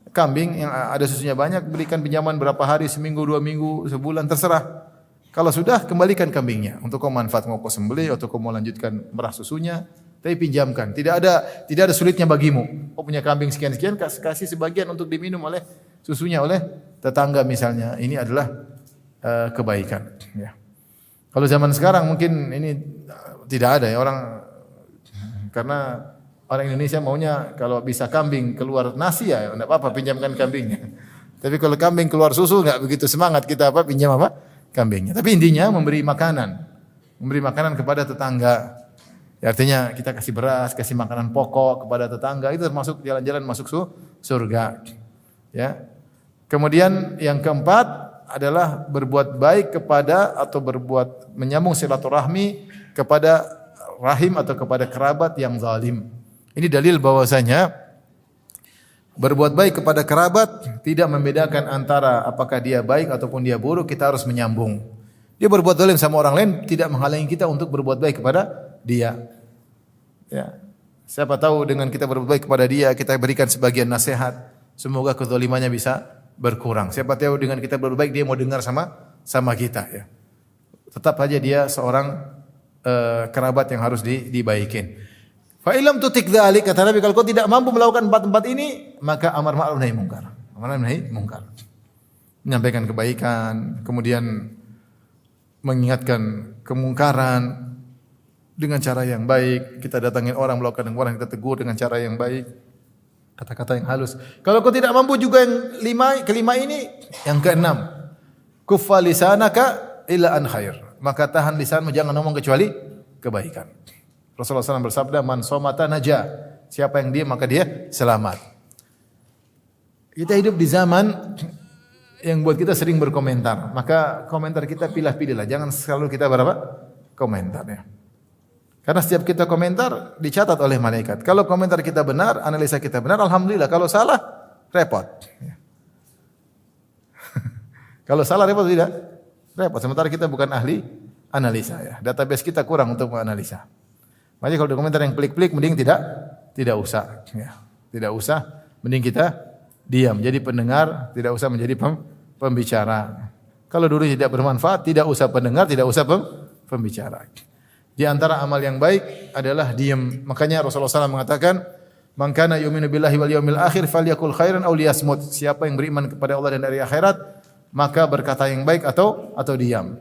kambing yang ada susunya banyak, berikan pinjaman berapa hari, seminggu, 2 minggu, sebulan, terserah. Kalau sudah, kembalikan kambingnya untuk kau manfaat, mau kau sembelih atau kau mau lanjutkan merah susunya, tapi pinjamkan. Tidak ada sulitnya bagimu. Kau punya kambing sekian-sekian, kasih sebagian untuk diminum oleh susunya oleh tetangga misalnya. Ini adalah kebaikan, ya. Kalau zaman sekarang mungkin ini tidak ada, ya, orang, karena orang Indonesia maunya kalau bisa kambing keluar nasi, ya enggak apa-apa, pinjamkan kambingnya. Tapi kalau kambing keluar susu enggak begitu semangat kita pinjam kambingnya. Tapi intinya memberi makanan kepada tetangga. Ya, artinya kita kasih beras, kasih makanan pokok kepada tetangga, itu termasuk jalan-jalan masuk surga. Ya. Kemudian yang keempat adalah berbuat baik kepada atau menyambung silaturahmi kepada rahim atau kepada kerabat yang zalim. Ini dalil bahwasanya berbuat baik kepada kerabat tidak membedakan antara apakah dia baik ataupun dia buruk, kita harus menyambung. Dia berbuat zalim sama orang lain tidak menghalangi kita untuk berbuat baik kepada dia. Ya. Siapa tahu dengan kita berbuat baik kepada dia, kita berikan sebagian nasihat, semoga kezalimannya bisa berkurang. Siapa tahu dengan kita berbuat baik dia mau dengar sama kita, ya. Tetap saja dia seorang kerabat yang harus dibaikin. Fa illam tutik dzalik, kata Nabi, kalau kau tidak mampu melakukan 4 ini, maka amar ma'ruf nahi munkar. Amar ma'ruf nahi munkar. Menyampaikan kebaikan, kemudian mengingatkan kemungkaran dengan cara yang baik. Kita datangin orang, melakukan orang, kita tegur dengan cara yang baik. Kata-kata yang halus. Kalau kau tidak mampu juga yang kelima ini, yang keenam, kuffa lisanaka illa an khair. Maka tahan lisanmu, jangan ngomong kecuali kebaikan. Rasulullah SAW bersabda, man somata najah. Siapa yang diam maka dia selamat. Kita hidup di zaman yang buat kita sering berkomentar. Maka komentar kita pilih-pilihlah. Jangan selalu kita komentar, ya. Karena setiap kita komentar dicatat oleh malaikat. Kalau komentar kita benar, analisa kita benar, alhamdulillah. Kalau salah, repot. Kalau salah repot tidak? Repot. Sementara kita bukan ahli analisa, ya. Database kita kurang untuk menganalisa. Makanya kalau ada komentar yang pelik-pelik, mending tidak usah, ya. Tidak usah, mending kita diam. Jadi pendengar, tidak usah menjadi pembicara. Kalau dulu tidak bermanfaat, tidak usah pendengar, tidak usah pembicara. Di antara amal yang baik adalah diam. Makanya Rasulullah SAW mengatakan, Man kana yu'minu billahi wal yawmil akhir falyakul khairan aw liyasmut. Siapa yang beriman kepada Allah dan hari akhirat, maka berkata yang baik atau diam.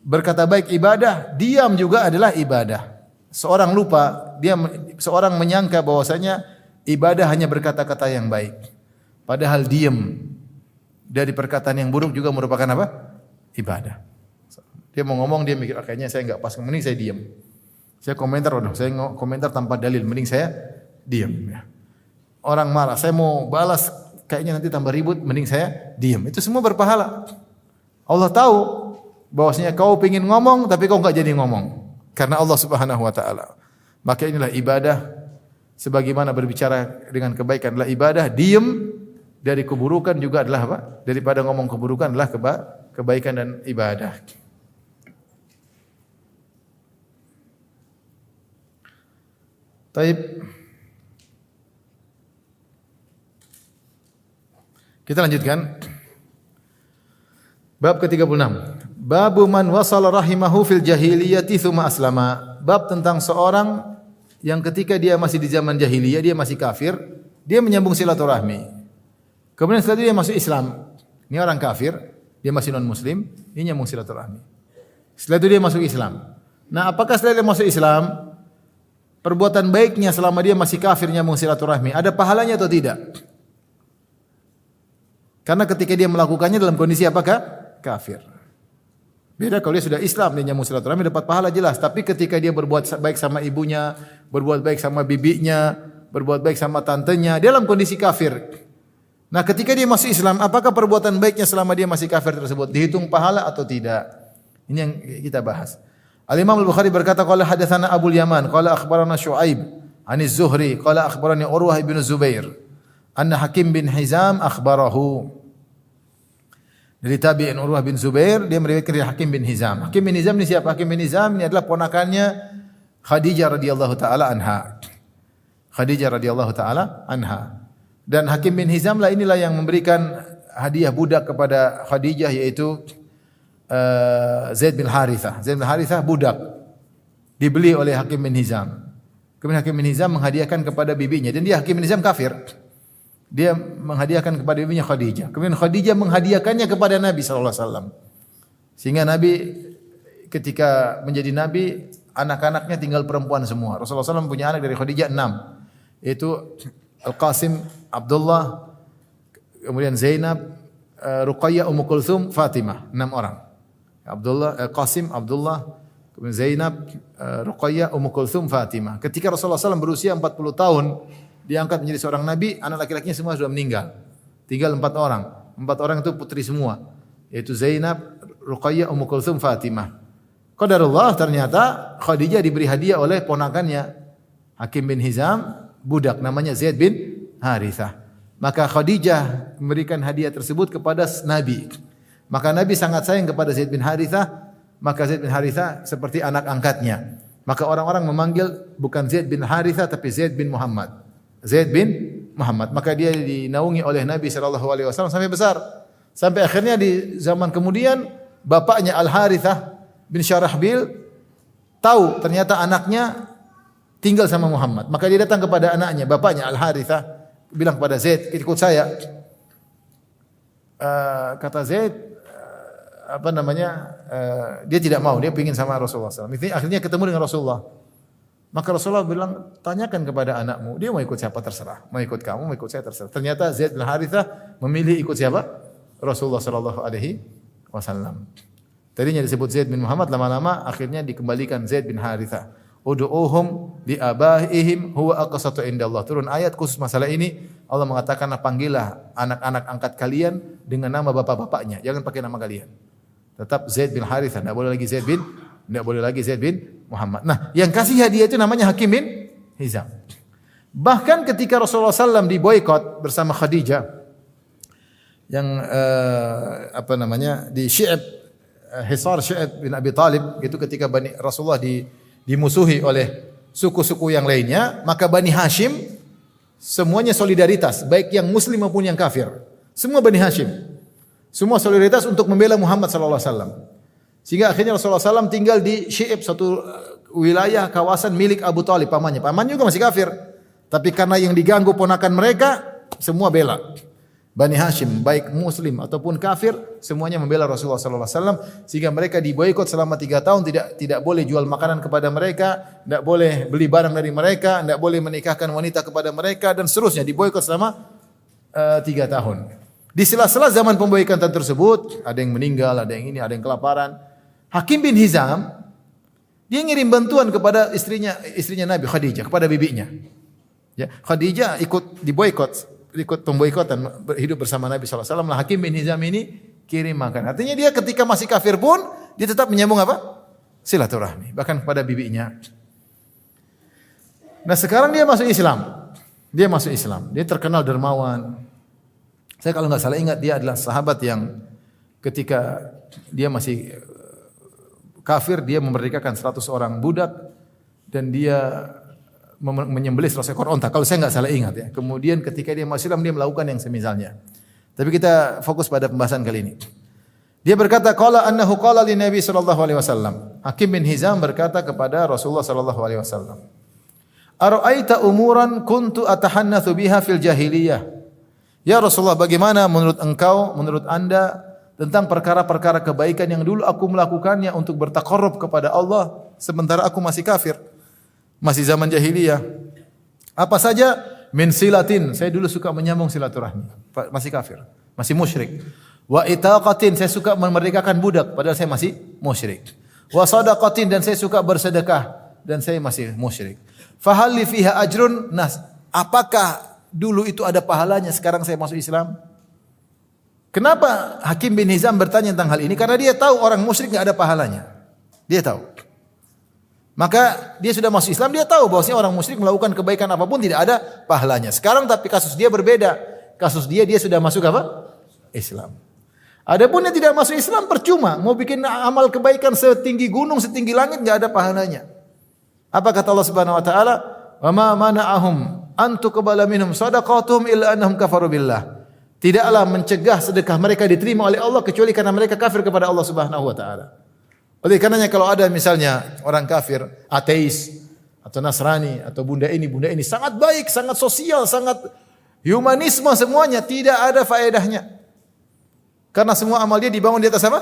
Berkata baik ibadah, diam juga adalah ibadah. Seorang lupa, seorang menyangka bahwasanya ibadah hanya berkata-kata yang baik. Padahal diam dari perkataan yang buruk juga merupakan apa? Ibadah. Dia mau ngomong, dia mikir kayaknya saya enggak pas, mending saya diam. Saya komentar, saya komentar tanpa dalil, mending saya diam. Ya. Orang marah, saya mau balas, kayaknya nanti tambah ribut, mending saya diam. Itu semua berpahala. Allah tahu bahwasanya kau ingin ngomong, tapi kau enggak jadi ngomong. Karena Allah Subhanahu wa taala. Maka inilah ibadah, sebagaimana berbicara dengan kebaikan adalah ibadah, diam dari keburukan juga adalah apa? Daripada ngomong keburukan adalah kebaikan dan ibadah. Taib. Kita lanjutkan. Bab ke-36. Babu man wasala rahimahu fil jahiliyati tsumma aslama. Bab tentang seorang yang ketika dia masih di zaman jahiliyah, dia masih kafir, dia menyambung silaturahmi. Kemudian setelah itu dia masuk Islam. Ini orang kafir, dia masih non muslim, dia nyambung silaturahmi. Setelah itu dia masuk Islam. Nah, apakah setelah dia masuk Islam, perbuatan baiknya selama dia masih kafir nyambung silaturahmi, ada pahalanya atau tidak? Karena ketika dia melakukannya dalam kondisi apakah? Kafir. Beda kalau dia sudah Islam, dia nyambung silaturahmi dapat pahala jelas. Tapi ketika dia berbuat baik sama ibunya, berbuat baik sama bibinya, berbuat baik sama tantenya, dia dalam kondisi kafir. Nah, ketika dia masuk Islam, apakah perbuatan baiknya selama dia masih kafir tersebut dihitung pahala atau tidak? Ini yang kita bahas. Al-Imam Al-Bukhari berkata, qala hadatsana Abul Yaman, qala akhbarana Syuaib, Aniz Zuhri, qala akhbarani Urwah bin Zubair, anna Hakim bin Hizam akhbarahu. Dari tabi'in Urwah bin Zubair, dia meriwayatkan dari Hakim bin Hizam. Hakim bin Hizam ini siapa? Hakim bin Hizam ini adalah ponakannya Khadijah radhiyallahu taala anha. Khadijah radhiyallahu taala anha. Dan Hakim bin Hizam lah inilah yang memberikan hadiah budak kepada Khadijah, yaitu Zaid bin Harithah. Zaid bin Harithah budak dibeli oleh Hakim bin Hizam. Kemudian Hakim bin Hizam menghadiahkan kepada bibinya, dan dia Hakim bin Hizam kafir. Dia menghadiahkan kepada ibunya Khadijah. Kemudian Khadijah menghadiahkannya kepada Nabi sallallahu alaihi wasallam. Sehingga Nabi ketika menjadi nabi, anak-anaknya tinggal perempuan semua. Rasulullah SAW punya anak dari Khadijah 6. Yaitu Al-Qasim, Abdullah, kemudian Zainab, Ruqayyah, Ummu Kulthum, Fatimah. 6 orang. Qasim, Abdullah, kemudian Zainab, Ruqayyah, Ummu Kulthum, Fatimah. Ketika Rasulullah SAW berusia 40 tahun, diangkat menjadi seorang nabi, anak laki-lakinya semua sudah meninggal. Tinggal 4 orang. 4 orang itu putri semua, yaitu Zainab, Ruqayyah, Ummu Kulthum, Fatimah. Qadarullah, ternyata Khadijah diberi hadiah oleh ponakannya Hakim bin Hizam, budak namanya Zaid bin Harithah. Maka Khadijah memberikan hadiah tersebut kepada Nabi. Maka Nabi sangat sayang kepada Zaid bin Harithah, maka Zaid bin Harithah seperti anak angkatnya. Maka orang-orang memanggil bukan Zaid bin Harithah tapi Zaid bin Muhammad. Zaid bin Muhammad. Maka dia dinaungi oleh Nabi SAW sampai besar. Sampai akhirnya di zaman kemudian bapaknya Al-Harithah bin Syarahbil tahu ternyata anaknya tinggal sama Muhammad. Maka dia datang kepada anaknya, bapaknya Al-Harithah, bilang kepada Zaid, ikut saya. Kata Zaid, dia tidak mau, dia ingin sama Rasulullah SAW. Akhirnya ketemu dengan Rasulullah. Maka Rasulullah bilang, tanyakan kepada anakmu, dia mau ikut siapa terserah. Mau ikut kamu, mau ikut saya terserah. Ternyata Zaid bin Harithah memilih ikut siapa? Rasulullah sallallahu alaihi wasallam. Tadinya disebut Zaid bin Muhammad, lama-lama akhirnya dikembalikan Zaid bin Harithah. Ud'uuhum li abaihim huwa aqsatu indallah. Turun ayat khusus masalah ini. Allah mengatakan, panggillah anak-anak angkat kalian dengan nama bapak-bapaknya, jangan pakai nama kalian. Tetap Zaid bin Harithah, tidak boleh lagi Zaid bin Muhammad. Nah, yang kasih hadiah itu namanya Hakim bin Hizam. Bahkan ketika Rasulullah SAW diboikot bersama Khadijah, yang di Hisar Syi'ab bin Abi Talib, itu ketika Rasulullah dimusuhi oleh suku-suku yang lainnya, maka Bani Hashim semuanya solidaritas, baik yang muslim maupun yang kafir. Semua Bani Hashim, semua solidaritas untuk membela Muhammad sallallahu alaihi wasallam. Sehingga akhirnya Rasulullah SAW tinggal di Syi'ab, satu wilayah kawasan milik Abu Talib, pamannya. Pamannya juga masih kafir. Tapi karena yang diganggu ponakan mereka, semua bela. Bani Hashim, baik muslim ataupun kafir, semuanya membela Rasulullah sallallahu alaihi wasallam sehingga mereka diboikot selama 3 tahun, tidak boleh jual makanan kepada mereka, tidak boleh beli barang dari mereka, tidak boleh menikahkan wanita kepada mereka dan seterusnya, diboikot selama 3 tahun. Di sela-sela zaman pemboikotan tersebut, ada yang meninggal, ada yang ini, ada yang kelaparan. Hakim bin Hizam dia ngirim bantuan kepada istrinya Nabi Khadijah, kepada bibinya. Ya, Khadijah ikut diboikot, ikut pemboikotan, hidup bersama Nabi sallallahu alaihi wasallam. Hakim bin Hizam ini kirim makan. Artinya dia ketika masih kafir pun dia tetap menyambung apa? Silaturahmi, bahkan kepada bibinya. Nah, sekarang dia masuk Islam. Dia masuk Islam. Dia terkenal dermawan. Saya kalau nggak salah ingat dia adalah sahabat yang ketika dia masih kafir dia memerdekakan 100 orang budak dan dia menyembelih 100 ekor onta. Kalau saya nggak salah ingat ya. Kemudian ketika dia masuk Islam dia melakukan yang semisalnya. Tapi kita fokus pada pembahasan kali ini. Dia berkata qala annahu qala li Nabi sallallahu alaihi wasallam. Hakim bin Hizam berkata kepada Rasulullah sallallahu alaihi wasallam. Ara'aita umuran kuntu atahannatsu biha fil jahiliyah. Ya Rasulullah, bagaimana menurut engkau, menurut Anda tentang perkara-perkara kebaikan yang dulu aku melakukannya untuk bertaqarrub kepada Allah sementara aku masih kafir, masih zaman jahiliyah. Apa saja? Min silatin, saya dulu suka menyambung silaturahmi, masih kafir, masih musyrik. Wa itaqatin, saya suka memerdekakan budak padahal saya masih musyrik. Wa sadaqatin, dan saya suka bersedekah dan saya masih musyrik. Fa hal li fiha ajrun? Nah, apakah dulu itu ada pahalanya, sekarang saya masuk Islam? Kenapa Hakim bin Hizam bertanya tentang hal ini? Karena dia tahu orang musyrik enggak ada pahalanya. Dia tahu. Maka dia sudah masuk Islam, dia tahu bahwasanya orang musyrik melakukan kebaikan apapun tidak ada pahalanya. Sekarang tapi kasus dia berbeda. Kasus dia sudah masuk apa? Islam. Adapun yang tidak masuk Islam percuma, mau bikin amal kebaikan setinggi gunung, setinggi langit enggak ada pahalanya. Apa kata Allah Subhanahu wa taala? Wa ma mana'ahum an tuqbala minhum shadaqatuhum illa annahum kafaru billah. Tidaklah mencegah sedekah mereka diterima oleh Allah kecuali karena mereka kafir kepada Allah Subhanahu wa taala. Oleh karenanya kalau ada misalnya orang kafir, ateis atau Nasrani atau bunda ini sangat baik, sangat sosial, sangat humanisme semuanya, tidak ada faedahnya. Karena semua amal dia dibangun di atas apa?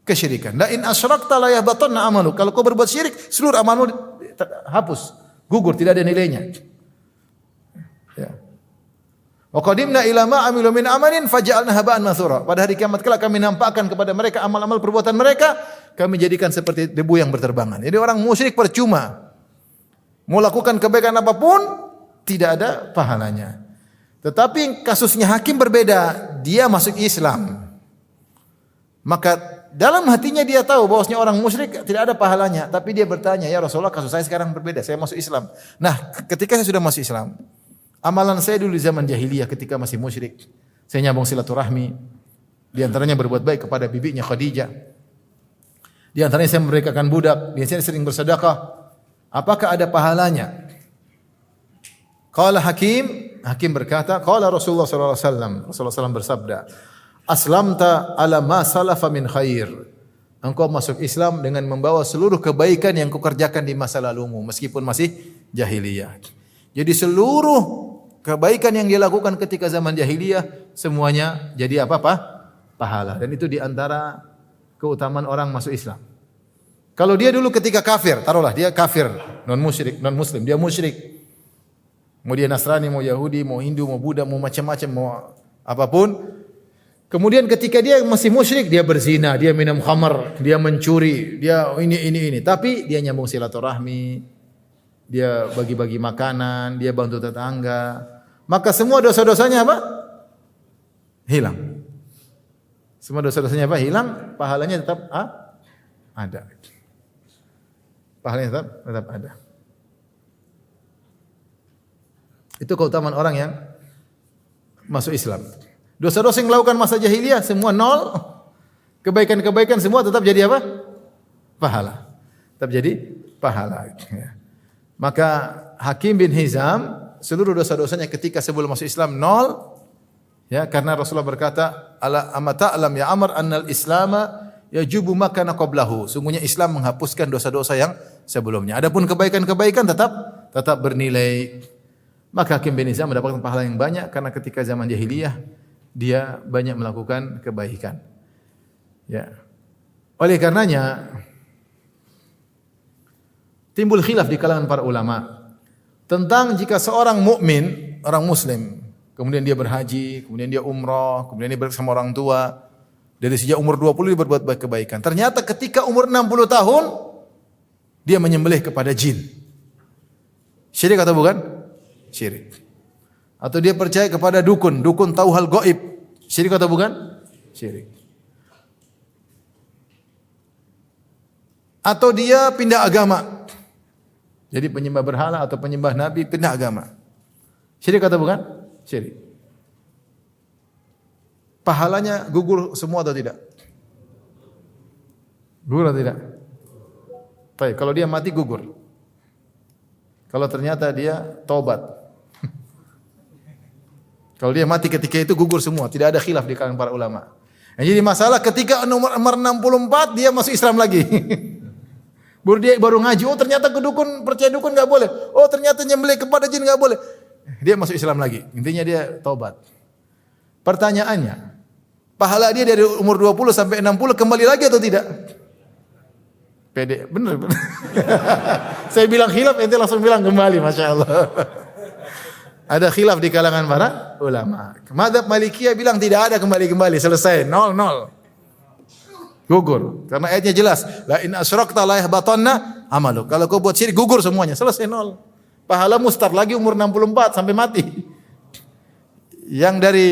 Kesyirikan. La in asyrakta la yahbatanna amalu. Kalau kau berbuat syirik, seluruh amalmu hapus, gugur, tidak ada nilainya. Ya. Wa qadimna ila ma amilu min amalin faj'alna haba'an mansura. Pada hari kiamat kelak kami nampakkan kepada mereka amal-amal perbuatan mereka, kami jadikan seperti debu yang berterbangan. Jadi orang musyrik percuma. Mau lakukan kebaikan apapun tidak ada pahalanya. Tetapi kasusnya Hakim berbeda, dia masuk Islam. Maka dalam hatinya dia tahu bahwasanya orang musyrik tidak ada pahalanya, tapi dia bertanya, "Ya Rasulullah, kasus saya sekarang berbeda, saya masuk Islam." Nah, ketika saya sudah masuk Islam, amalan saya dulu di zaman jahiliyah ketika masih musyrik, saya nyambung silaturahmi, di antaranya berbuat baik kepada bibinya Khadijah. Di antaranya saya memerdekakan budak, biasanya sering bersedekah. Apakah ada pahalanya? Qala Hakim berkata, qala Rasulullah sallallahu alaihi wasallam, Rasulullah SAW bersabda, "Aslamta ala ma salafa min khair." Engkau masuk Islam dengan membawa seluruh kebaikan yang kau kerjakan di masa lalumu meskipun masih jahiliyah. Jadi seluruh kebaikan yang dia lakukan ketika zaman jahiliyah semuanya jadi apa? Pahala. Dan itu di antara keutamaan orang masuk Islam. Kalau dia dulu ketika kafir, taruhlah dia kafir, non muslim, dia musyrik. Mau dia Nasrani, mau Yahudi, mau Hindu, mau Buddha, mau macam-macam, mau apapun. Kemudian ketika dia masih musyrik, dia berzina, dia minum khamar, dia mencuri, dia ini. Tapi dia nyambung silaturahmi, dia bagi-bagi makanan, dia bantu tetangga. Maka semua dosa-dosanya apa? Hilang. Semua dosa-dosanya apa? Hilang, pahalanya tetap ada. Pahalanya tetap ada. Itu keutamaan orang yang masuk Islam. Dosa-dosa yang dilakukan masa jahiliyah semua nol. Kebaikan-kebaikan semua tetap jadi apa? Pahala. Tetap jadi pahala. Maka Hakim bin Hizam seluruh dosa-dosanya ketika sebelum masuk Islam nol. Ya, karena Rasulullah berkata, "Ala amata alam ya Amr annal Islama yajubu ma kana qablahu." Sungguhnya Islam menghapuskan dosa-dosa yang sebelumnya. Adapun kebaikan-kebaikan tetap bernilai. Maka Hakim bin Hizam mendapatkan pahala yang banyak karena ketika zaman jahiliyah dia banyak melakukan kebaikan. Ya. Oleh karenanya timbul khilaf di kalangan para ulama tentang jika seorang mukmin, orang muslim, kemudian dia berhaji, kemudian dia umrah, kemudian dia bersama orang tua, dari sejak umur 20 dia berbuat baik kebaikan. Ternyata ketika umur 60 tahun dia menyembelih kepada jin. Syirik atau bukan? Syirik. Atau dia percaya kepada dukun, dukun tahu hal gaib. Syirik atau bukan? Syirik. Atau dia pindah agama. Jadi penyembah berhala atau penyembah nabi pindah agama. Syirik atau bukan? Syirik. Pahalanya gugur semua atau tidak? Gugur atau tidak? Baik, kalau dia mati gugur. Kalau ternyata dia taubat. Kalau dia mati ketika itu gugur semua, tidak ada khilaf di kalangan para ulama. Jadi masalah ketika umur 64 dia masuk Islam lagi. Baru ngaji, oh ternyata ke dukun, percaya dukun enggak boleh. Oh ternyata nyembelih kepada jin enggak boleh. Dia masuk Islam lagi. Intinya dia taubat. Pertanyaannya, pahala dia dari umur 20 sampai 60 kembali lagi atau tidak? Pede, benar. Saya bilang khilaf, ente langsung bilang kembali, masya Allah. Ada khilaf di kalangan para ulama. Madzhab Malikiyah bilang tidak ada kembali, selesai, 0-0. Gugur. Karena ayatnya jelas, la in asyrakta la yahbatanna amaluk. Kalau kau buat syirik gugur semuanya, selesai 0. Pahala start lagi umur 64 sampai mati. Yang dari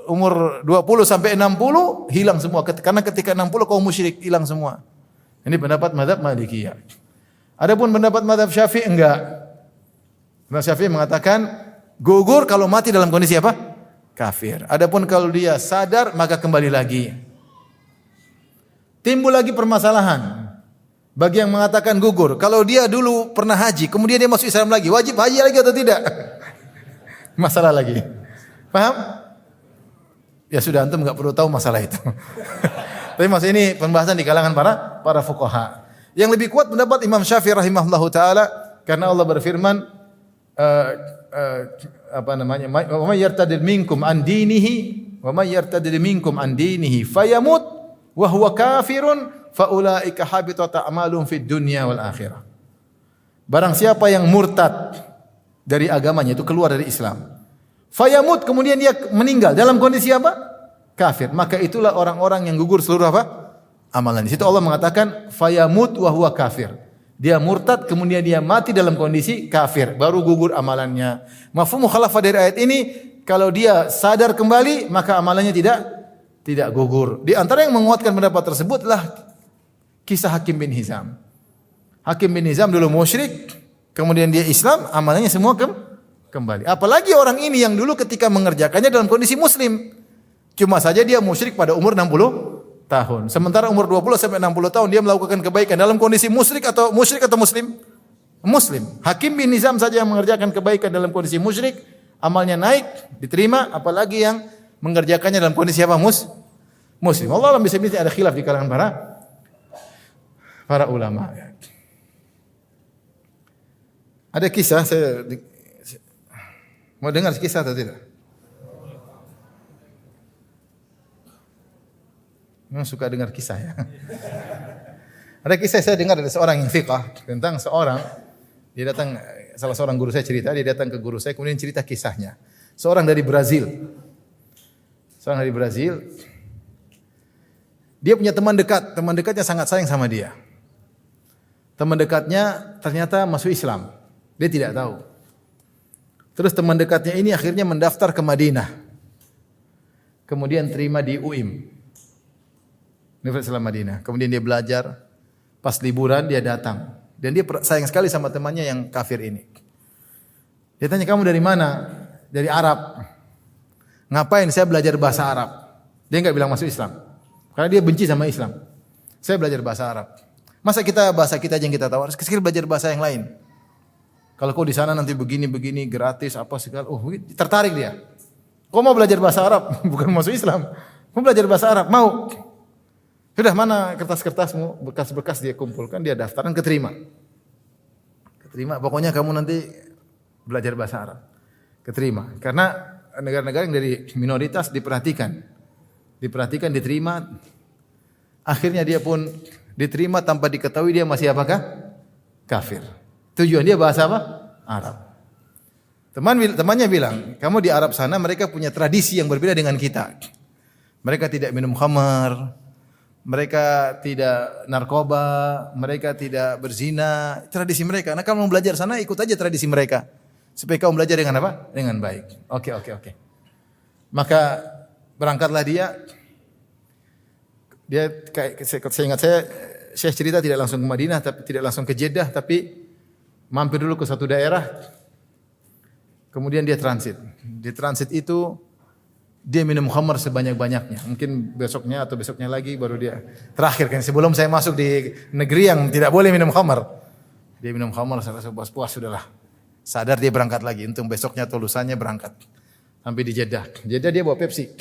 umur 20 sampai 60 hilang semua. Karena ketika 60 kau musyrik, hilang semua. Ini pendapat mazhab Malikiyah. Adapun pendapat mazhab Syafi'i enggak. Mazhab Syafi'i mengatakan gugur kalau mati dalam kondisi apa? Kafir. Adapun kalau dia sadar maka kembali lagi. Timbul lagi permasalahan. Bagi yang mengatakan gugur, kalau dia dulu pernah haji, kemudian dia masuk Islam lagi, wajib haji lagi atau tidak? Masalah lagi. Paham? Ya sudah, antum enggak perlu tahu masalah itu. Tapi maksud ini pembahasan di kalangan para fuqaha. Yang lebih kuat pendapat Imam Syafi'i rahimahullahu taala karena Allah berfirman "Wa may yartadid minkum an dinihi fayamut wa huwa kafirun fa ulaika habitat a'malum fid dunya wal akhirah." Barang siapa yang murtad dari agamanya itu keluar dari Islam, fayamut kemudian dia meninggal dalam kondisi apa? Kafir, maka itulah orang-orang yang gugur seluruh apa? Amalan. Di situ Allah mengatakan fayamut wa huwa kafir. Dia murtad kemudian dia mati dalam kondisi kafir, baru gugur amalannya. Mafhum mukhalafah dari ayat ini, kalau dia sadar kembali maka amalannya tidak gugur. Di antara yang menguatkan pendapat tersebut adalah kisah Hakim bin Hizam. Hakim bin Hizam dulu musyrik, kemudian dia Islam, amalannya semua kembali. Apalagi orang ini yang dulu ketika mengerjakannya dalam kondisi muslim. Cuma saja dia musyrik pada umur 60 tahun. Sementara umur 20 sampai 60 tahun dia melakukan kebaikan dalam kondisi musyrik atau muslim? Muslim. Hakim bin Hizam saja yang mengerjakan kebaikan dalam kondisi musyrik, amalnya naik, diterima, apalagi yang mengerjakannya dalam kondisi apa? Muslim. Allah bisa ada khilaf di kalangan para ulama. Ada kisah mau dengar kisah atau tidak? Memang suka dengar kisah ya. Ada kisah saya dengar dari seorang yang fiqh tentang seorang, dia datang, salah seorang guru saya cerita, dia datang ke guru saya kemudian cerita kisahnya. Seorang dari Brazil. Dia punya teman dekatnya sangat sayang sama dia. Teman dekatnya ternyata masuk Islam. Dia tidak tahu. Terus teman dekatnya ini akhirnya mendaftar ke Madinah. Kemudian terima di UIM. Universitas Madinah. Kemudian dia belajar. Pas liburan dia datang. Dan dia sayang sekali sama temannya yang kafir ini. Dia tanya, kamu dari mana? Dari Arab. Ngapain? Saya belajar bahasa Arab. Dia enggak bilang masuk Islam. Karena dia benci sama Islam. Saya belajar bahasa Arab. Masa bahasa kita aja yang kita tahu? Harus belajar bahasa yang lain. Kalau kau di sana nanti begini gratis apa segala. Tertarik dia. Kau mau belajar bahasa Arab? Bukan masuk Islam. Kau belajar bahasa Arab? Mau? Sudah, mana kertas-kertasmu, berkas-berkas dia kumpulkan, dia daftaran, keterima. Pokoknya kamu nanti belajar bahasa Arab. keterima. Karena negara-negara yang dari minoritas diperhatikan, diterima. Akhirnya dia pun diterima tanpa diketahui dia masih apakah? Kafir. Tujuan dia bahasa apa? Arab. Temannya bilang, kamu di Arab sana mereka punya tradisi yang berbeda dengan kita. Mereka tidak minum khamar, mereka tidak narkoba, mereka tidak berzina. Tradisi mereka. Nah, kamu mau belajar sana ikut aja tradisi mereka. Supaya kamu belajar dengan apa? Dengan baik. Oke. Maka berangkatlah dia. Dia saya ingat saya cerita tidak langsung ke Madinah, tapi tidak langsung ke Jeddah, tapi mampir dulu ke satu daerah. Kemudian dia transit. Di transit itu dia minum khamar sebanyak-banyaknya. Mungkin besoknya atau besoknya lagi baru dia terakhir kan sebelum saya masuk di negeri yang tidak boleh minum khamar. Dia minum khamar saya rasa puas sudahlah. Sadar dia berangkat lagi. Untung besoknya atau lusanya berangkat. Sampai di Jeddah. Jeddah dia bawa Pepsi.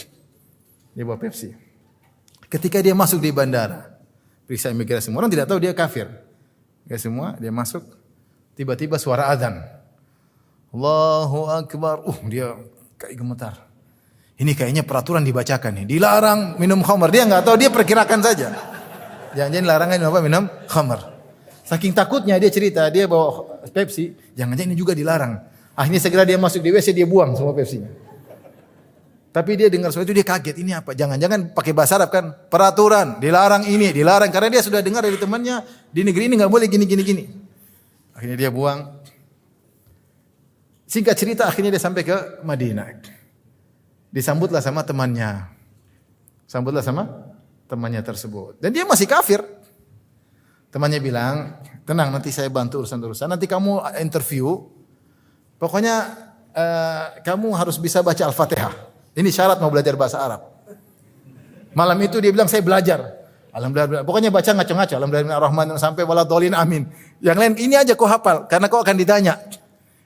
Ketika dia masuk di bandara, periksa imigrasi, semua orang tidak tahu dia kafir. Ya semua dia masuk, tiba-tiba suara azan. Allahu Akbar. Dia kayak gemetar. Ini kayaknya peraturan dibacakan nih. Dilarang minum khamar. Dia enggak tahu, dia perkirakan saja. Jangan-jangan larangan minum khamar. Saking takutnya dia cerita, dia bawa Pepsi, jangan-jangan ini juga dilarang. Akhirnya segera dia masuk di WC, dia buang semua Pepsinya. Tapi dia dengar soal itu dia kaget, ini apa? Jangan-jangan pakai bahasa Arab kan? Peraturan, dilarang ini, dilarang. Karena dia sudah dengar dari temannya, di negeri ini enggak boleh gini. Akhirnya dia buang. Singkat cerita akhirnya dia sampai ke Madinah. Disambutlah sama temannya. Tersebut. Dan dia masih kafir. Temannya bilang, tenang nanti saya bantu urusan-urusan. Nanti kamu interview, pokoknya kamu harus bisa baca Al-Fatihah. Ini syarat mau belajar bahasa Arab. Malam itu dia bilang saya belajar. Alhamdulillah. Pokoknya baca ngaco-ngaco. Alhamdulillah sampai waladhdallin amin. Yang lain ini aja kau hafal karena kau akan ditanya.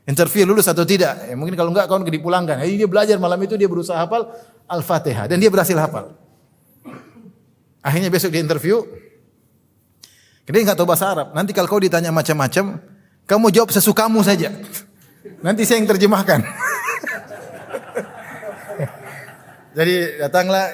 Interview lulus atau tidak? Ya, mungkin kalau enggak kau dipulangkan. Jadi dia belajar malam itu dia berusaha hafal Al-Fatihah dan dia berhasil hafal. Akhirnya besok dia interview. Dia enggak tahu bahasa Arab. Nanti kalau kau ditanya macam-macam, kamu jawab sesukamu saja. Nanti saya yang terjemahkan. Jadi datanglah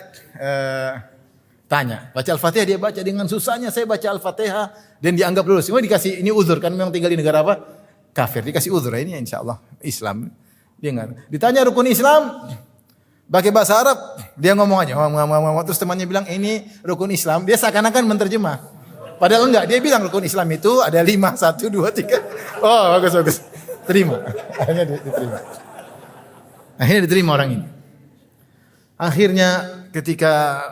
tanya, baca Al-Fatihah, dia baca dengan susahnya, saya baca Al-Fatihah dan dianggap lulus. Semua dikasih ini uzur kan memang tinggal di negara apa? Kafir, dikasih uzur. Ini insyaallah Islam. Dia enggak. Ditanya rukun Islam pakai bahasa Arab, dia ngomong aja. Terus temannya bilang ini rukun Islam, dia seakan-akan menterjemah. Padahal enggak, dia bilang rukun Islam itu ada 5, 1, 2, 3. Oh, bagus. Terima. Akhirnya diterima orang ini. Akhirnya ketika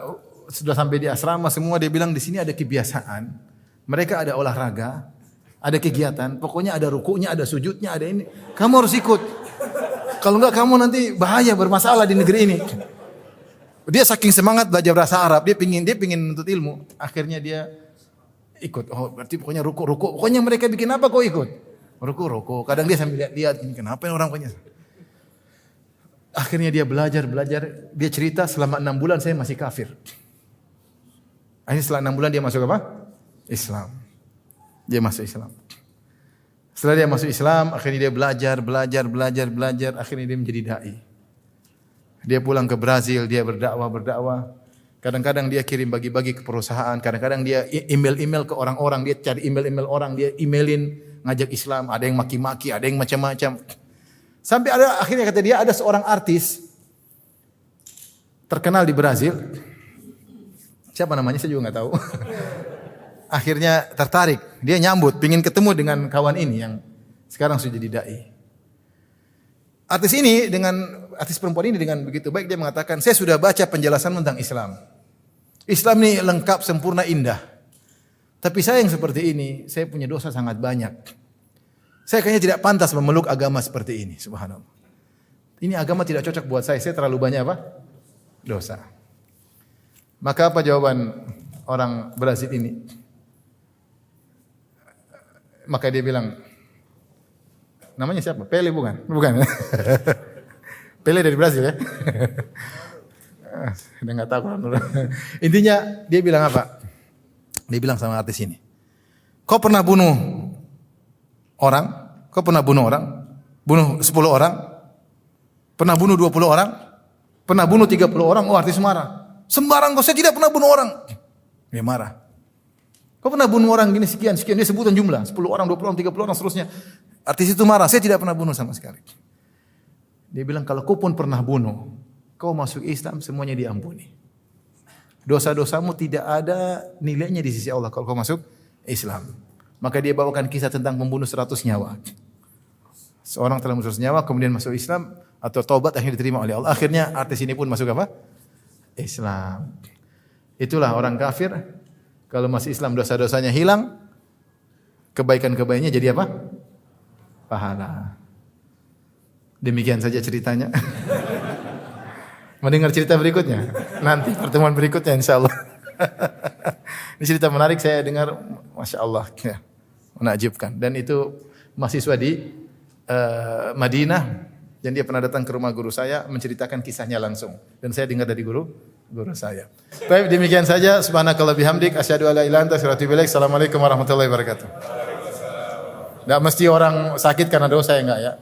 sudah sampai di asrama semua dia bilang di sini ada kebiasaan. Mereka ada olahraga, ada kegiatan, pokoknya ada rukunya, ada sujudnya, ada ini. Kamu harus ikut. Kalau enggak kamu nanti bahaya bermasalah di negeri ini. Dia saking semangat belajar bahasa Arab, dia pingin menuntut ilmu. Akhirnya dia ikut. Oh, berarti pokoknya ruku. Pokoknya mereka bikin apa kau ikut? Ruku. Kadang dia sambil lihat ini kenapa orang punya. Akhirnya dia belajar. Dia cerita selama 6 bulan saya masih kafir. Akhirnya setelah 6 bulan dia masuk apa? Islam. Dia masuk Islam. Setelah dia masuk Islam, akhirnya dia belajar. Akhirnya dia menjadi dai. Dia pulang ke Brazil, dia berdakwah. Kadang-kadang dia kirim bagi-bagi ke perusahaan. Kadang-kadang dia email ke orang-orang. Dia cari email orang. Dia emailin ngajak Islam. Ada yang maki-maki, ada yang macam-macam. Sampai akhirnya kata dia ada seorang artis terkenal di Brazil. Siapa namanya saya juga nggak tahu. Akhirnya tertarik, dia nyambut, pingin ketemu dengan kawan ini yang sekarang sudah jadi dai. Artis perempuan ini dengan begitu baik dia mengatakan, saya sudah baca penjelasan tentang Islam. Islam ini lengkap, sempurna, indah. Tapi saya yang seperti ini, saya punya dosa sangat banyak. Saya kayaknya tidak pantas memeluk agama seperti ini, subhanallah. Ini agama tidak cocok buat saya terlalu banyak apa? Dosa. Maka apa jawaban orang Brazil ini? Maka dia bilang, namanya siapa? Pele bukan? Bukan. Pele dari Brazil ya? Udah nggak tahu. Intinya dia bilang apa? Dia bilang sama artis ini, kau pernah bunuh orang? Kau pernah bunuh orang? Bunuh 10 orang? Pernah bunuh 20 orang? Pernah bunuh 30 orang? Oh, artis marah. Sembarang kau, saya tidak pernah bunuh orang. Dia marah. Kau pernah bunuh orang gini sekian, dia sebutan jumlah. 10 orang, 20 orang, 30 orang, seterusnya. Artis itu marah, saya tidak pernah bunuh sama sekali. Dia bilang, kalau kau pun pernah bunuh, kau masuk Islam, semuanya diampuni. Dosa-dosamu tidak ada nilainya di sisi Allah kalau kau masuk Islam. Maka dia bawakan kisah tentang pembunuh 100 nyawa. Seorang telah membunuh 100 nyawa, kemudian masuk Islam, atau taubat akhirnya diterima oleh Allah. Akhirnya artis ini pun masuk apa? Islam. Itulah orang kafir. Kalau masih Islam, dosa-dosanya hilang, kebaikan-kebaikannya jadi apa? Pahala. Demikian saja ceritanya. Mendengar cerita berikutnya? Nanti pertemuan berikutnya insyaAllah. Ini cerita menarik saya dengar, Masya Allah. Ya, menakjubkan. Dan itu mahasiswa di Madinah. Dan dia pernah datang ke rumah guru saya, menceritakan kisahnya langsung. Dan saya dengar dari guru saya. Baik, demikian saja. Subhanakallah bihamdik. Asyhadu alla ilaha illa anta astaghfiruka wa atubu ilaik. Assalamualaikum warahmatullahi wabarakatuh. Enggak mesti orang sakit karena dosa, ya enggak ya.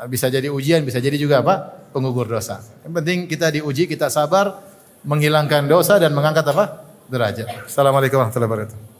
Bisa jadi ujian, bisa jadi juga apa? Penggugur dosa. Yang penting kita diuji, kita sabar, menghilangkan dosa dan mengangkat apa? Derajat. Assalamualaikum warahmatullahi wabarakatuh.